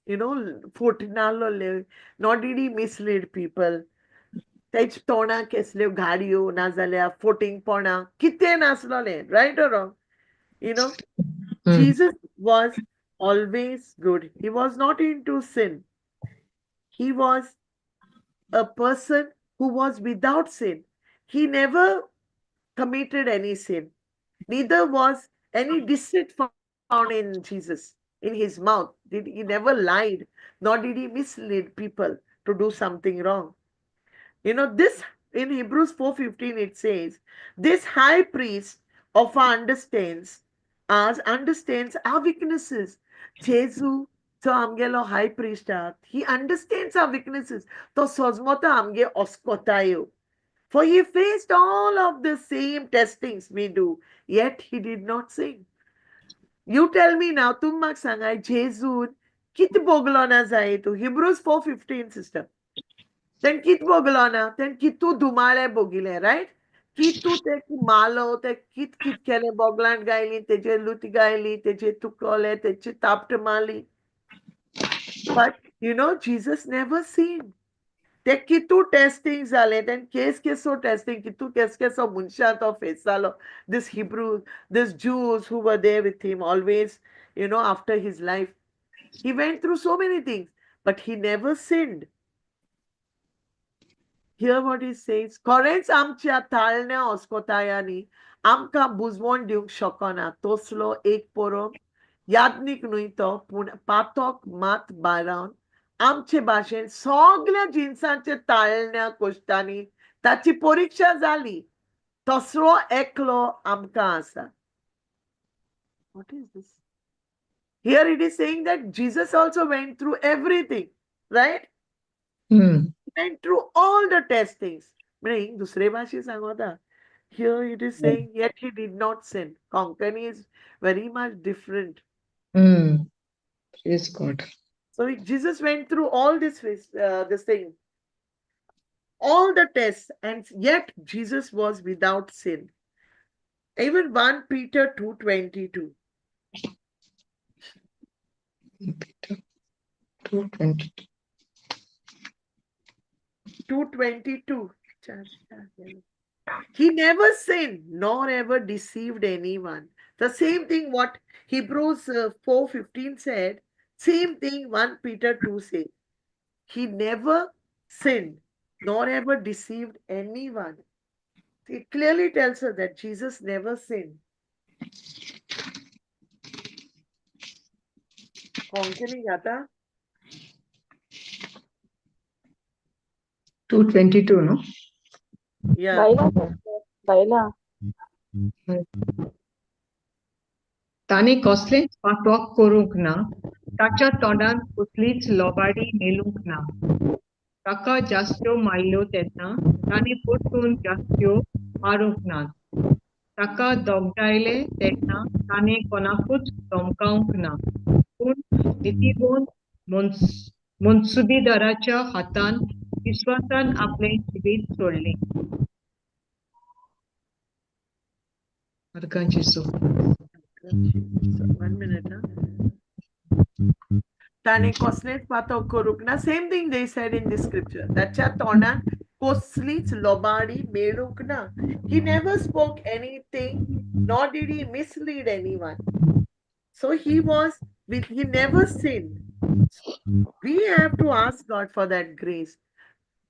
fotinalo, nor did he mislead people. Tech tona kesle gadio, nazalea, footing pona, kite naslole, right or wrong? Jesus was always good. He was not into sin. He was a person who was without sin. He never committed any sin. Neither was any deceit found in Jesus, in his mouth. He never lied, nor did he mislead people to do something wrong. This in Hebrews 4:15 it says, this high priest of our understands our weaknesses. Jesus, so amgelo high priest, he understands our weaknesses. To sozmota amge oskotayo. For he faced all of the same testings we do, yet he did not sin. You tell me now, tum mak sangai Jesus kit boglona zai to Hebrews 4:15 sister. Then kit boglona, then kitu dumale bogile, right? Kitu te malo, te kit kele bogland gaili, teje luti gaili, teje tukole, teje tapt mali. But Jesus never sinned. ते कितू testing जाले then केसो testing कितू केसो मुनशातो फेसालो this Hebrew, this Jews who were there with him always, after his life. He went through so many things, but he never sinned. Hear what he says. Korens amच्या ताळण्या oskotayani amka buzwon diuk shokona toslo ek porom yadnik nuito patok mat baran आमचे भाषेन सगळ्या जिन्सांचे ताळण्या कोश्टांनी ताची परीक्षा जाली. तसलो एकलो आमकां आसा. What is this? Here it is saying that Jesus also went through everything, right? He went through all the testings. Meaning, दुसरे भाषे सांगोता. Here it is saying, yet he did not sin. Konkani is very much different. Praise God. So Jesus went through all this thing, all the tests, and yet Jesus was without sin. Even 1 Peter 2:22. Peter 2:22. 2:22. He never sinned, nor ever deceived anyone. The same thing what Hebrews 4:15 said, same thing 1 Peter 2 says. He never sinned, nor ever deceived anyone. It clearly tells us that Jesus never sinned. Konkani gata? 2:22, no? Yeah. Baila. ताने कसलेच पातक करूंक ना, ताच्या तोंडान कसलीच लोबाडी मेलूंक ना. ताका जास्त्यो मारल्यो तेन्ना ताणे परतून जास्त्यो मारूंक नात. ताका दोगडायले तेन्ना ताणे कोणाकूच धमकावंक ना. पूण नितीगोन मनसुबेदाराच्या हातान विश्वासान आपले जिवीत सोडले. Arkanji so. 1 minute. ताणे कसलेच पातक करूंक ना. Same thing they said in this scripture. त्याच्या तोंडान कसलीच लोबाडी मेळूंक ना. He never spoke anything, nor did he mislead anyone. So he never sinned. We have to ask God for that grace,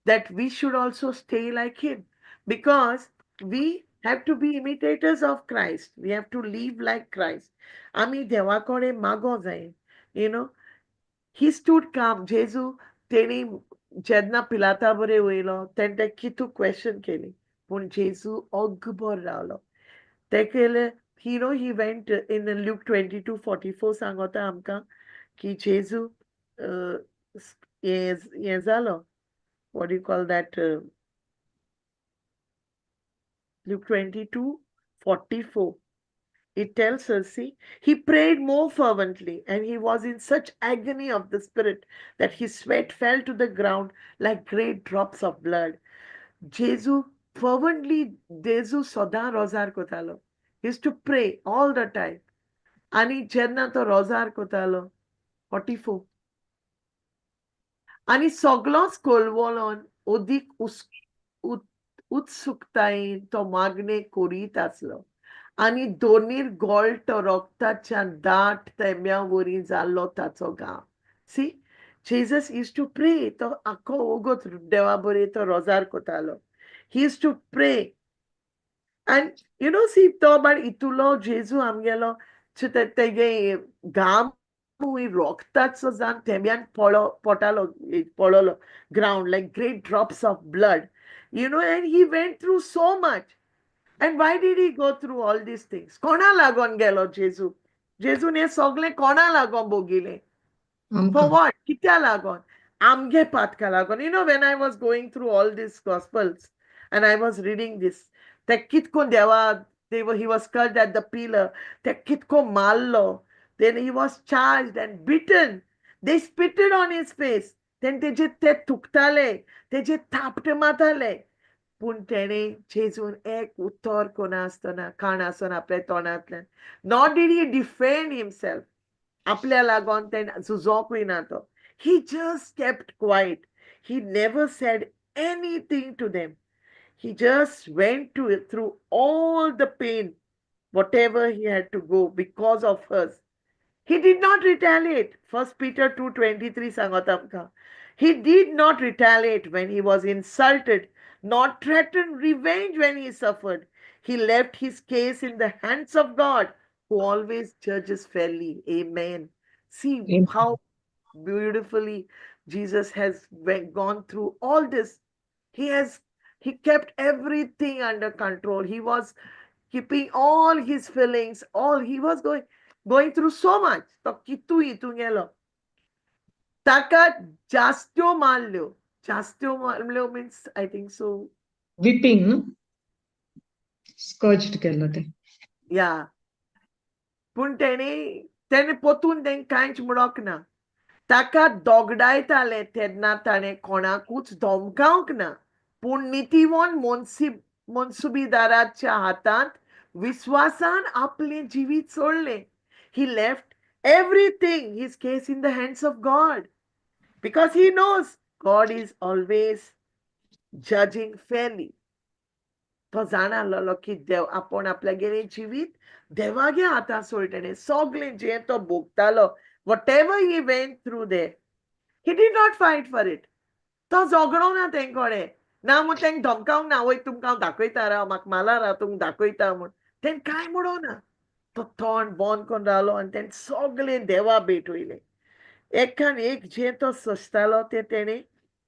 that we should also stay like him, because we have to be imitators of Christ. We have to live like Christ. आम्ही देवाकडे मागो जाय. You know, he stood calm. जेजू तेणी जेन्ना पिलाता बरे वयलो तेन्ना ते कितू क्वेश्चन केली, पूण जेजू ओग्गभर रावलो. ते केले, he went in Luke 22:44 सांगता आमकां की जेजू हे जालो, what do you call that, Luke 22:44. It tells us, see, he prayed more fervently, and he was in such agony of the spirit that his sweat fell to the ground like great drops of blood. Jesu fervently, Jesu soda rozar kotalo. He used to pray all the time. Ani jenna to rozar kotalo. 44. Ani soglos kolvolon odik उत्सुकतायेन तो मागणे करीत आसलो, आनी दोनीर गोळ्ट रोगताच्या दाट तेंब्या worry जाल्लो ताचो घाम. सी, Jesus used to pray. तो आखो ओगोत देवा बरे तो रोजार कोतालो. He used to pray. And you know, see, तो बट इतुलो जेजू आमगेलो तेगे घाम रोगताचो जावन तेंब्यान पडलो ground like great drops of blood. You know, and he went through so much. And why did he go through all these things? कोणा लागोन गेलो जेजू? जेजून हे सगळे कोणा लागोन भोगिले? For what? कित्या लागोन? आमगे पातका लागोन. You know, when I was going through all these gospels and I was reading this, ते कितको देवा, he was scourged at the pillar, ते कितको मारलो. Then he was charged and beaten. They spitted on his face. Then तेजे ते तुकताले, तेजे थापटे मारताले. पूण तेणे जेजून एक उत्तर कोणासतना काणासन आपल्या तोंडांतल्यान. Nor did he defend himself. आपल्या लागोन तेणे झुजोकूय ना तो. He just kept quiet. He never said anything to them. He just went through all the pain, whatever he had to go because of us. He did not retaliate. 1 Peter 2:23 सांगता आमकां. He did not retaliate when he was insulted, nor threatened revenge when he suffered. He left his case in the hands of God, who always judges fairly. Amen. See how beautifully Jesus has gone through all this. He kept everything under control. He was keeping all his feelings, he was going through so much. तो कितू हितून गेलो. ताका जास्त्यो मारल्यो. जास्त्यो मारल्यो means, I think so. Whipping, no? Scourged केलं ते. Yeah. पूण तेणे पोतून तें कांयच म्हणोक ना. ताका दोगडायताले तेन्ना ताणें कोणाकूच धमकावंक ना. पूण नितीवोन मनसुबीदाराच्या हातांत विश्वासान आपले जिवीत सोडले. He left everything, his case, in the hands of God, because he knows God is always judging fairly. तो जाणालो की देव आपण आपल्यागेले जिवीत देवागे हातांत सोडटले. सगळें जें तो भोगतालो, whatever he went through there, he did not fight for it. तो झगडो ना तेंकोडे. ना म्हूण तेंक धमकावंक ना, वय तुमकां हांव दाखयता राव, म्हाका माला राव, तुमकां दाखयता म्हूण. तें कांय म्हणो ना. तो तोंड बंद करून रावलो आनी तेणें सगळें देवा भेटयलें. एकान एक जें तो सोंसतालो तें तेणें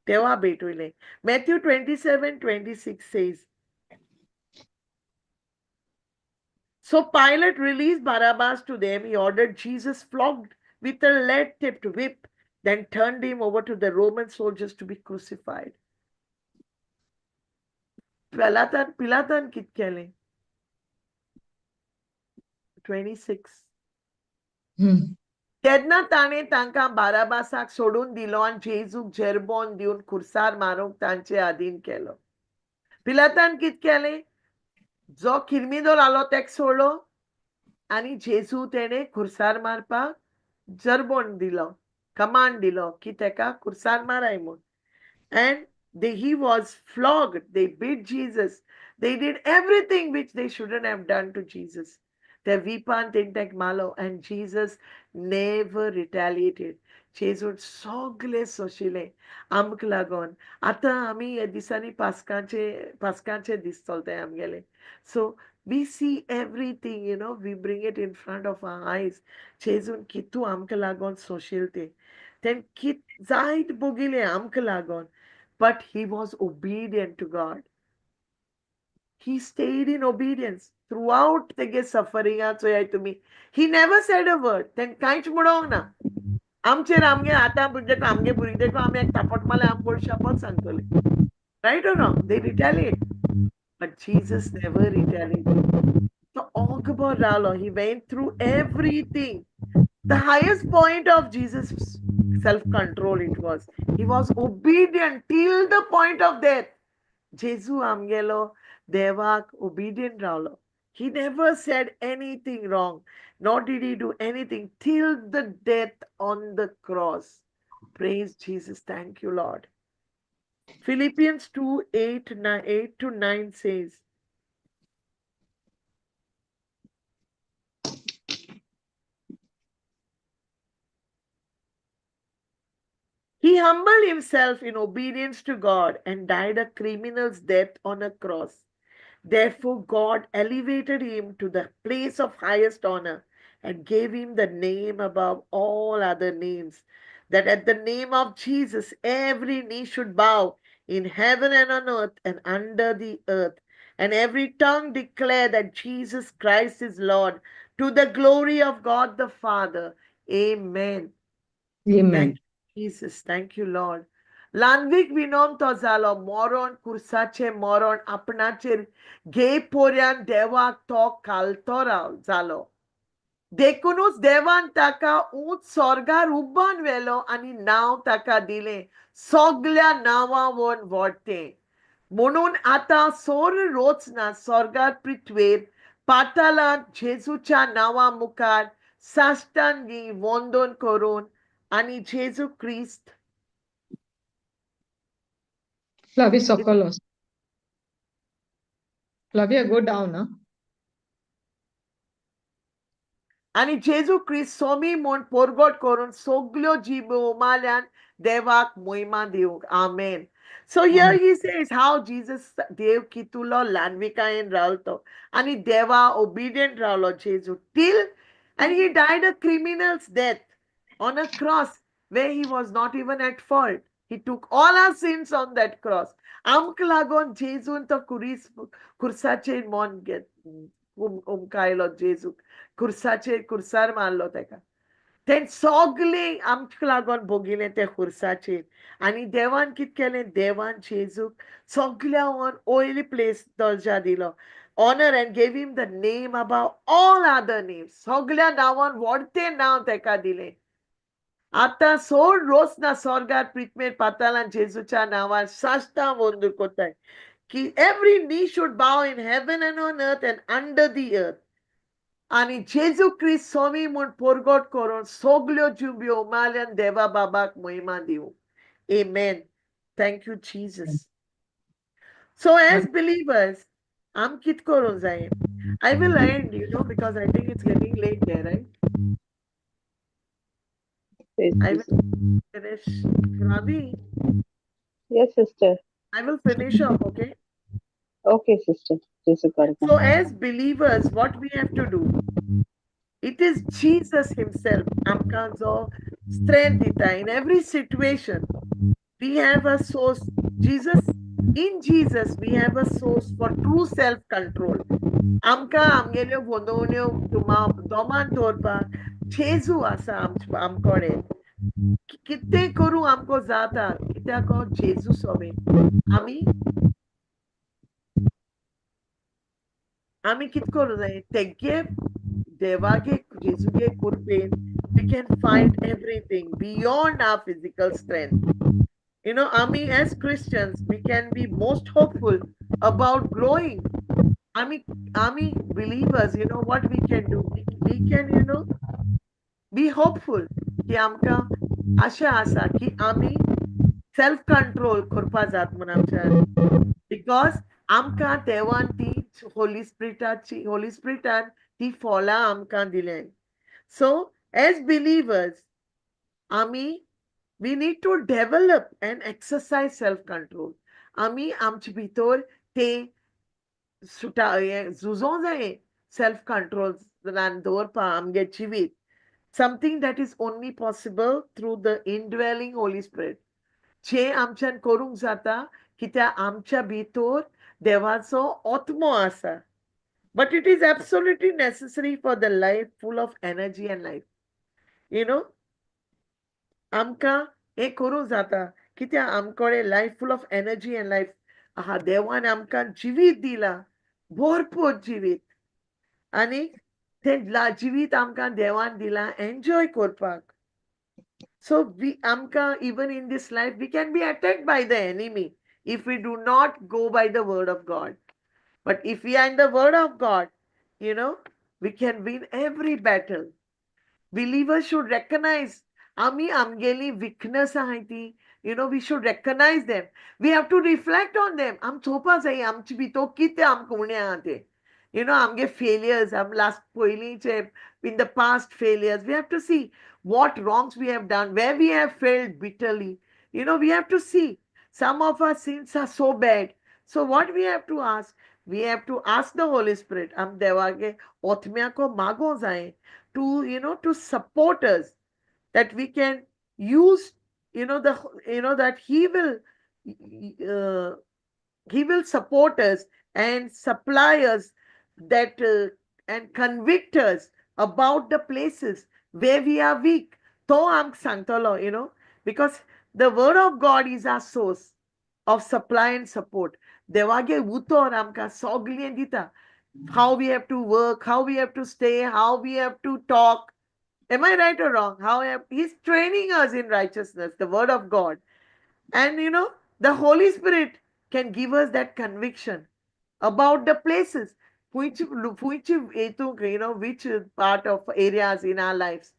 देवा भेटयलें. Matthew 27:26 says, So Pilate released Barabbas to them. He ordered Jesus flogged with a lead-tipped whip, then turned him over to the Roman soldiers to be crucified. Pilatan कित केलें? 26. तेन्ना ताणें तांकां बाराबासाक सोडून दिलो आनी जेजूक जेरबोन दिवन खुर्सार मारूंक तांचे अधीन केलो. पिलातान कित केलें? जो किरमिदो आलो तेका सोडलो आनी जेजू तेणें खुर्सार मारपाक जरबोन दिलो. command dilo ki teka kursar maray mun. And he was flogged. They beat Jesus. They did everything which they shouldn't have done to Jesus. They vipan tintek malo, and Jesus never retaliated. Jesus sogle soshile amk lagon. Ata ami disani paskanche distolte amgele. So we see everything, we bring it in front of our eyes. Jesus kitu amk lagon soshilte. Then kit zaid bogile amk lagon. But he was obedient to God. He stayed in obedience throughout the suffering. To me, he never said a word. Then kainch mudong na. Amche ramge ata budeko amge burideko ame ek tapat male am bol shapat santole. Right or wrong? They retaliate. But Jesus never retaliated. So Ogbo Ralo, he went through everything. The highest point of Jesus' self-control it was. He was obedient till the point of death. Jesu amgelo devak obedient ralo. He never said anything wrong, nor did he do anything till the death on the cross. Praise Jesus. Thank you, Lord. Philippians 2, 8 to 9 says, he humbled himself in obedience to God and died a criminal's death on a cross. Therefore, God elevated him to the place of highest honor and gave him the name above all other names, that at the name of Jesus every knee should bow in heaven and on earth and under the earth, and every tongue declare that Jesus Christ is Lord, to the glory of God the Father. Amen. Amen. Jesus, thank you, Lord. Lanvik vinom to zalo moron kursache moron apnache ge poryan devak to kaltora zalo. Dekunus devan taka ut sorgar ubban velo ani naw taka dile soglia nawa won vorte. म्हणून आता सोर रोचना स्वर्गात पृथ्वीर पातालात जेजूच्या नावामुखार साष्टांगी वंदन करून आणि जेजू ख्रिस्त Flavia Sokolos. Flavia, go down, huh? आणि जेजू ख्रिस्त सोमी म्हूण पोरगोट करून सगल्यो जीब उमाल्यान देवाक महिमा दिवंक आमेन. So here he says how Jesus Dev kitulo lanvikayen ralto and deva obedient ralo Jesu till and he died a criminal's death on a cross where he was not even at fault. He took all our sins on that cross. Amklagon Jesu to kursache mon get kailo Jesu kursache kursar mallo teka. Then सगळे आमच्या लागून भोगिले ते खुर्साचेर आणि देवान कित केलें देवान जेजूक सगळ्यांक ओयली प्लेस दर्जा दिलो honour and gave him the name above all other names सगळ्या नांवान व्हडतें नांव तेका दिलें आतां सोड रोस ना स्वर्गात पृथ्वीर पातालान जेजूच्या नांवार साश्टांग वंदन कोत्ताय की every knee should bow in heaven and on earth and under the earth. आणि जेजू ख्रिस्त स्वामी म्हूण पोरगोट करून सगल्यो जुब्यो उमाल्यान देवा बाबाक महिमा दिवं. Amen. Thank you, Jesus. So as believers, आम कित करूं जाय? I will end, because I think it's getting late there, right? I will finish. Ravi? Yes, sister. I will finish up, okay? Okay, sister. So as believers, what we have to do? It is Jesus himself. Amkanzo strength in every situation. We have a source. In Jesus, we have a source for true self-control. Amka amgelio vondavnneô domaunk dorpa Jesu asa amkore. Kitte koru amko zata kitako Jesu sobe. Ami kit koru zaye tegge devage Jesuge kurpen. We can find everything beyond our physical strength. Ami as Christians, we can be most hopeful about growing. Ami believers, what we can do? We can, be hopeful. की आमकां अशें आसा की आमी self control करपा जात म्हण आमच्या बिकॉज आमकां देवान ती होली स्पिरिटान ती फॉलां आमकां दिल्या सो एज बिलिवर्स आमी we need to develop and exercise self-control. आमी आमचे भितर ते झुजो जाय self-control दवरपा आमगे जिवीत something that is only possible through the indwelling Holy Spirit. जे आमच्यान करूंक जाता कित्याक आमच्या भितर देवाचो आत्मो आसा. But it is absolutely necessary for the life full of energy and life. You know, आमकां हे करूंक जाता कित्याक आमकोडे life full of energy and life आहा देवान आमकां जिवीत दिला भरपूर जिवीत आनी तें जिवीत आमकां देवान दिला एन्जॉय करपाक सो आमकां even in this life we can be attacked by the enemy if we do not go by the word of God but if we are in the word of God you know we can win every battle believers should recognize amgeli weakness ahai we should recognize them. We have to reflect on them. Chopa jai amchi bito kite amkune ate amge failures last in the past failures we have to see what wrongs we have done, where we have failed bitterly. We have to see some of our sins are so bad. So what we have to ask, we have to ask the Holy Spirit devage otmya ko mago jaye to to support us, that we can use that he will support us and supply us that and convict us about the places where we are weak. To am sangtolo because the word of God is our source of supply and support. Devage utor amka sogli dita how we have to work, how we have to stay, how we have to talk. Am I right or wrong? He's training us in righteousness, the word of God. And the Holy Spirit can give us that conviction about the places which part of areas in our lives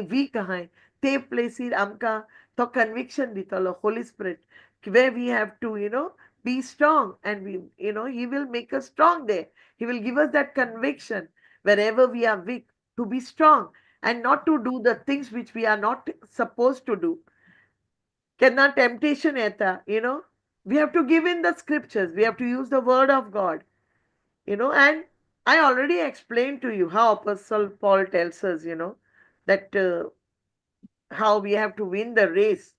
weak hai te places amka to conviction ditalo Holy Spirit where we have to be strong, and we he will make us strong there. He will give us that conviction wherever we are weak to be strong and not to do the things which we are not supposed to do. Kenna temptation eta, we have to give in the scriptures. We have to use the word of God, and I already explained to you how Apostle Paul tells us, that how we have to win the race,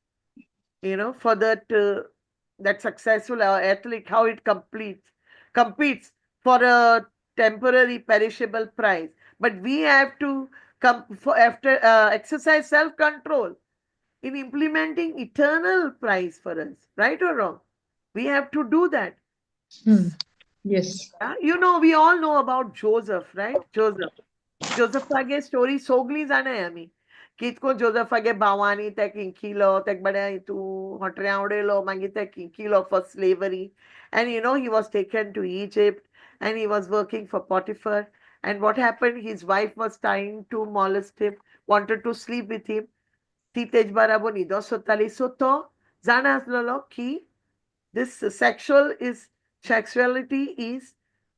for that successful athlete, how it competes for a temporary perishable prize. But we have to exercise self-control in implementing eternal prize for us. Right or wrong? We have to do that. Yes. We all know about Joseph, right? Joseph story sogli jana ami. Kitko Joseph bawani tek inkilo tek bada itu hotreaudelo mangi tek inkilo for slavery. And he was taken to Egypt and he was working for Potiphar. And what happened? His wife was trying to molest him, wanted to sleep with him. Titej barabo nido sotali soto zanas lolo ki this sexuality is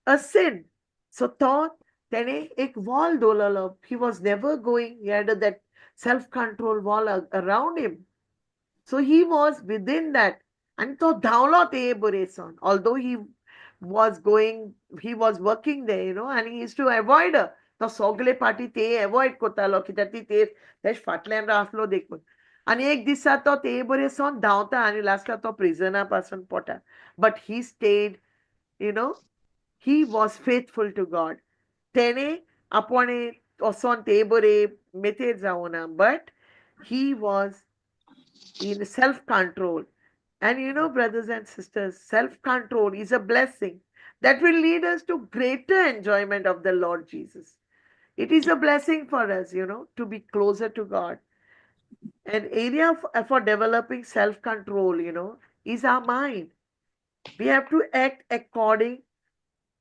a sin. So thought tene ek wall dolalo. He was never going, he had that self-control wall around him. So he was within that. And to download te bureson. Although he was working there, and he used to avoid her. To sogle party te avoid kotalo kitati te tesh fatlan raflo dekun. आणि एक दिसा तो ते बरे सोन धांवता आणि लास्टला तो प्रिझना पासून पोटा. But he stayed he was faithful to God. तेणे आपणे वसोन ते बरे मेतेर जावना, but he was in self-control. And brothers and sisters, self-control is a blessing that will lead us to greater enjoyment of the Lord Jesus. It is a blessing for us, to be closer to God. An area for developing self-control, is our mind. We have to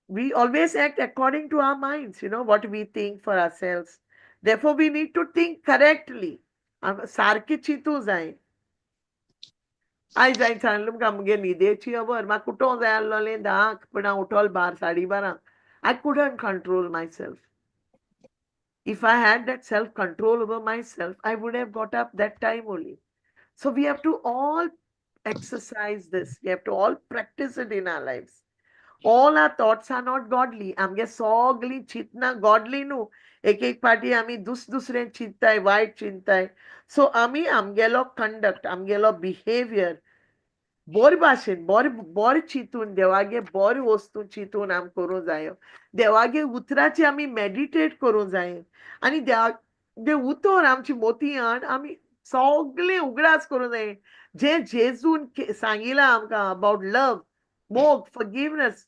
we always act according to our minds, what we think for ourselves. Therefore, we need to think correctly. सारकी चिंतू जाय. आयज हांवें सांगलें तुमकां आमगे न्हिदेची खबर म्हाका उठोवंक जाय आसलोलें 10:00 पूण हांव उठोल 12:30. I couldn't control myself. If I had that self-control over myself, I would have got up that time only. So we have to all exercise this. We have to all practice it in our lives. All our thoughts are not godly. आमगे सगळीं चिंतना godly न्हू. एक पाटी आमी दुसरें चिंताय, वायट चिंताय. So आमी आमगेलो conduct, आमगेलो behavior बरे भाशेन बरें चिंतून देवागे बरे वस्तू चिंतून आमी करूं जायो. देवागे उतराची आमी मेडिटेट करूं जाय. आनी देवागे उतर आमची मोती हाड आमी सगळें उगडास करूं जाय. जे जेजून सांगिलां आमकां अबाउट लव, मोग, फॉरगिवनेस,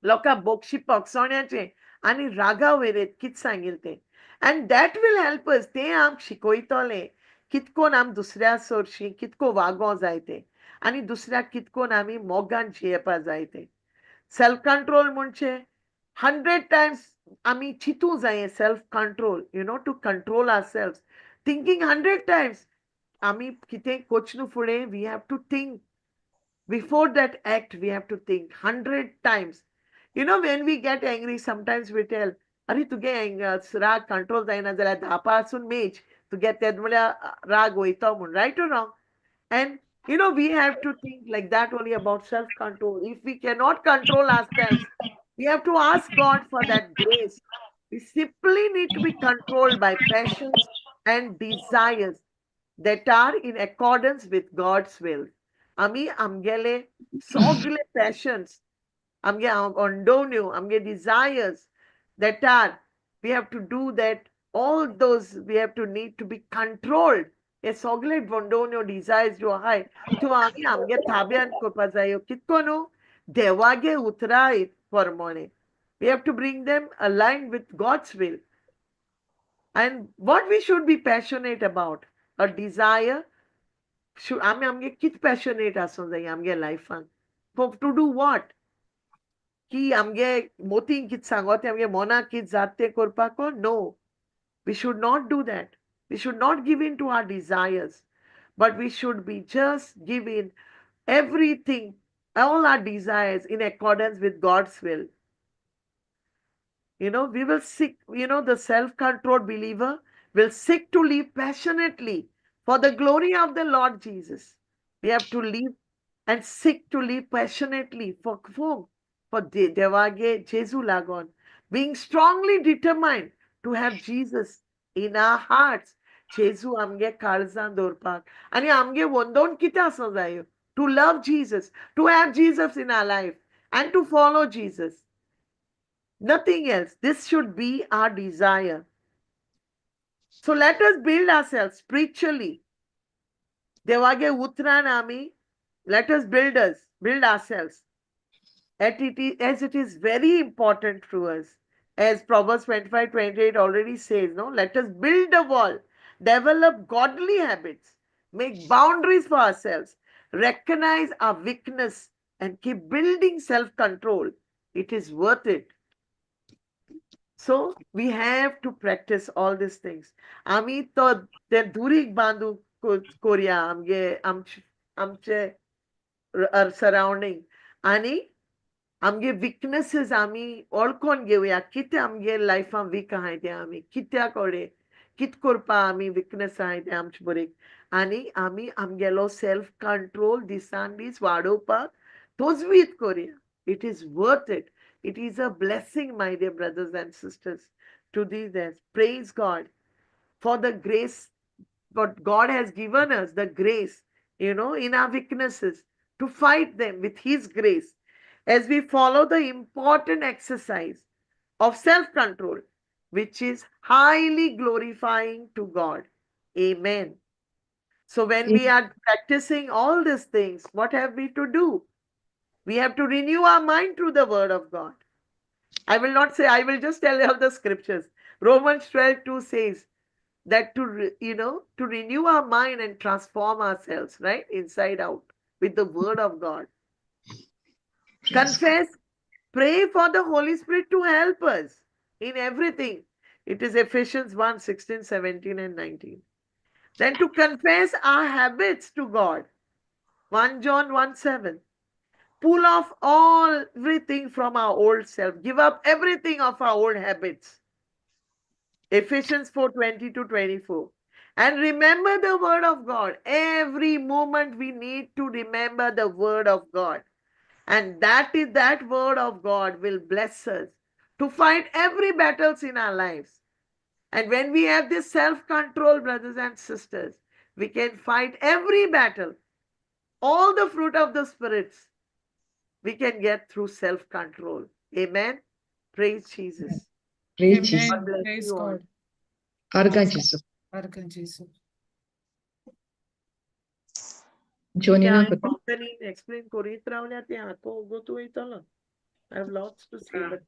लोकां बोगशी पक्षोण्याचें आनी रागा वयरेत कितें सांगिलें तें. And that will help us. तें आमकां शिकोयतलें कितकोन आमी दुसऱ्या सरशीं कितको वागो जाय तें. आनी दुसऱ्याक कितकोन आमी मोगान जियेवपा जाय तें. सेल्फ कंट्रोल म्हणजे 100 times आमी चिंतू जाय. Self control, to control our self. Thinking 100 times. आमी कितें कोचनू फुडें we have to think. Before that act, we have to think 100 times. When we get angry, sometimes we tell, "Are तुगे राग कंट्रोल जायना जाल्यार 10 पासून मेज तुगे तेद म्हळ्यार राग वयता म्हूण." Right or wrong? And we have to think like that only about self-control. If we cannot control ourselves, we have to ask God for that grace. We simply need to be controlled by passions and desires that are in accordance with God's will. आमी आमगेले सगळे passions, आमगे vondavnneô, आमगे desires that are, we have to do that. All those we have to need to be controlled. हे सगळे vondavnneô desires जो आहाय त्यो आमी आमगे ताब्यान करपा जायो. कितकोन देवागे उतराय प्रमाणे. We have to bring them aligned with God's will. And what we should be passionate about, a desire. आमी आमगे कित पॅशनेट आसूं जाय आमगे लायफान. To do what? की आमगे मोतीन कित सांगो तें आमगे मोनाक कित जात तें करपाको? No. We should not do that. We should not give in to our desires, but we should be just give in everything, all our desires in accordance with God's will. We will seek, the self-controlled believer will seek to live passionately for the glory of the Lord Jesus. We have to live and seek to live passionately for whom? For Devage Jesu Lagon. Being strongly determined to have Jesus in our hearts. Jesu amge karzan dorpak. Ani amge vondon kita aso jayo. To love Jesus, to have Jesus in our life, and to follow Jesus. Nothing else. This should be our desire. So let us build ourselves spiritually. Devage utran ami. Let us build ourselves. As it is very important to us. As Proverbs 25:28 already says, no? Let us build a wall, develop godly habits, make boundaries for ourselves, recognize our weakness, and keep building self-control. It is worth it. So we have to practice all these things. Ami to te durik bandu koria amche surrounding. Ani आमगे weaknesses आमी ओळखोन घेवया. कितें आमगे लायफान week आहाय तें आमी कित्या कोडे कित करपा आमी weakness आहाय तें आमचे बरेक. आनी आमी आमगेलो self control दिसान दीस वाडोवपाक तोजवीत कोरया. It is worth it. It is a blessing, my dear brothers and sisters, to do this. Praise God for the grace, what God has given us, the grace, in our weaknesses, to fight them with His grace. As we follow the important exercise of self-control, which is highly glorifying to God. Amen. So when we are practicing all these things, what have we to do? We have to renew our mind through the word of God. I will not say, I will just tell you the scriptures. Romans 12:2 says that to renew our mind and transform ourselves, right? Inside out with the word of God. Confess, pray for the Holy Spirit to help us in everything. It is Ephesians 1:16, 17, and 19. Then to confess our habits to God. 1 John 1:7. Pull off everything from our old self. Give up everything of our old habits. Ephesians 4:20-24. And remember the word of God. Every moment we need to remember the word of God. And that word of God will bless us to fight every battles in our lives. And when we have this self-control, brothers and sisters, we can fight every battle. All the fruit of the spirits we can get through self-control. Amen. Praise Jesus. Praise Amen. Jesus. God bless Praise you all. God. Arga Jesus. Arga Jesus. Jonina I'm kota. company explain I have lots to say, but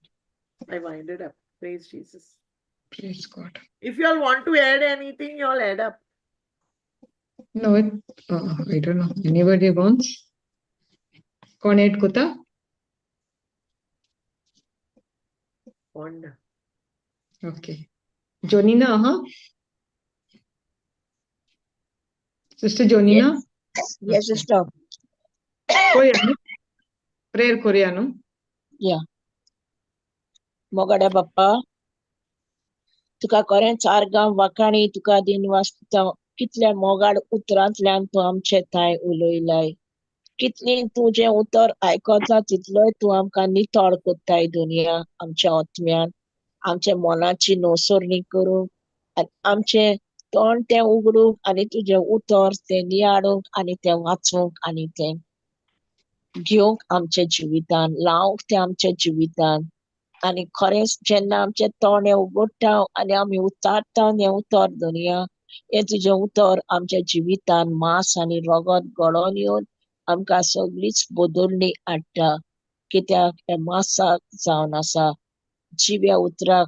I winded up. Praise Jesus. Praise God. If you all want to add anything, you all add up. No, I don't know. Anybody wants? Kon add kota? Wanda. Okay. Jonina, huh? Sister Jonina? Yes, sister. Koreano? Prayer Koreano? Yeah. Mogada Bappa. तुका खरें 4 गांव वाकाणी तुका दिनवास कितल्या मोगाड उतरांतल्यान तूं आमचे थंय उलयलाय. कितली तूं जें उतर आयकता तितलोय तूं आमकां नितळ कोत्ताय दुनिया आमच्या आत्म्यान, आमच्या मोनाची नोसोरणी करूंक आनी आमचें तोंड तें उगडूंक आनी तुजें उतर तें नियाडूंक आनी तें वाचूंक आनी तें घेवंक आमच्या जिवितान, लावंक तें आमच्या जिवितान. आनी खरेंच जेन्ना आमचें तोंड हें उगडटा आनी आमी उतारता हें उतर दुनिया, हें तुजें उतर आमच्या जिवितान मांस आनी रगत घडोवन येवन आमकां सगळीच बदलणी हाडटा. कित्याक हें मांसाक जावन आसा, जिव्या उतराक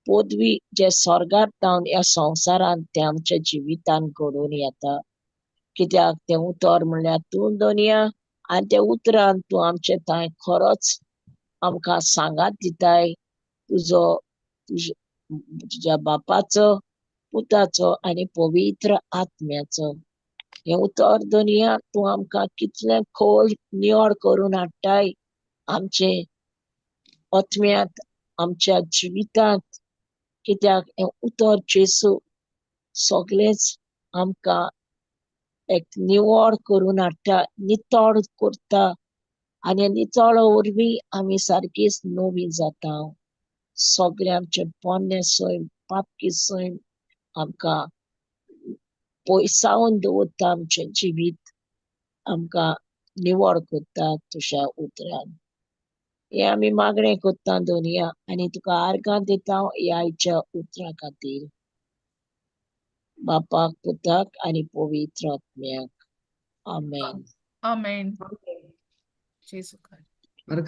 पदवी जे स्वर्गार जावन ह्या संवसारान तें आमच्या जिवितान घडोवन येता. कित्याक तें उतर म्हणल्यार तूं दुनिया आनी त्या उतरान तूं आमचे थंय खरोच आमकां सांगात दिताय तुज्या बापाचो, पुताचो आनी पवित्र आत्म्याचो. हें उतर दुनिया तूं आमकां कितलें खोल निवड करून हाडटाय आमचे आत्म्यांत, आमच्या जिवितांत. कित्याक हें उतर जेसू सगळेंच आमकां एक निवड करून हाडटा, नितळ करता आनी नितळ वरवीं आमी सारकींच नवीं जाता. सगळें आमचें पोन्नें सैम, पापकी सैम आमकां पयसावन दवरता आमचें जिवीत, आमकां निवड करता तुज्या उतरान. हें आमी मागणें करता दुनिया आनी तुका आर्गां दिता ह्या आयच्या उतरा खातीर. बापाक, पुताक आनी पवित्र आत्म्याक. आमेन. Amen. Jesus Christ. Arga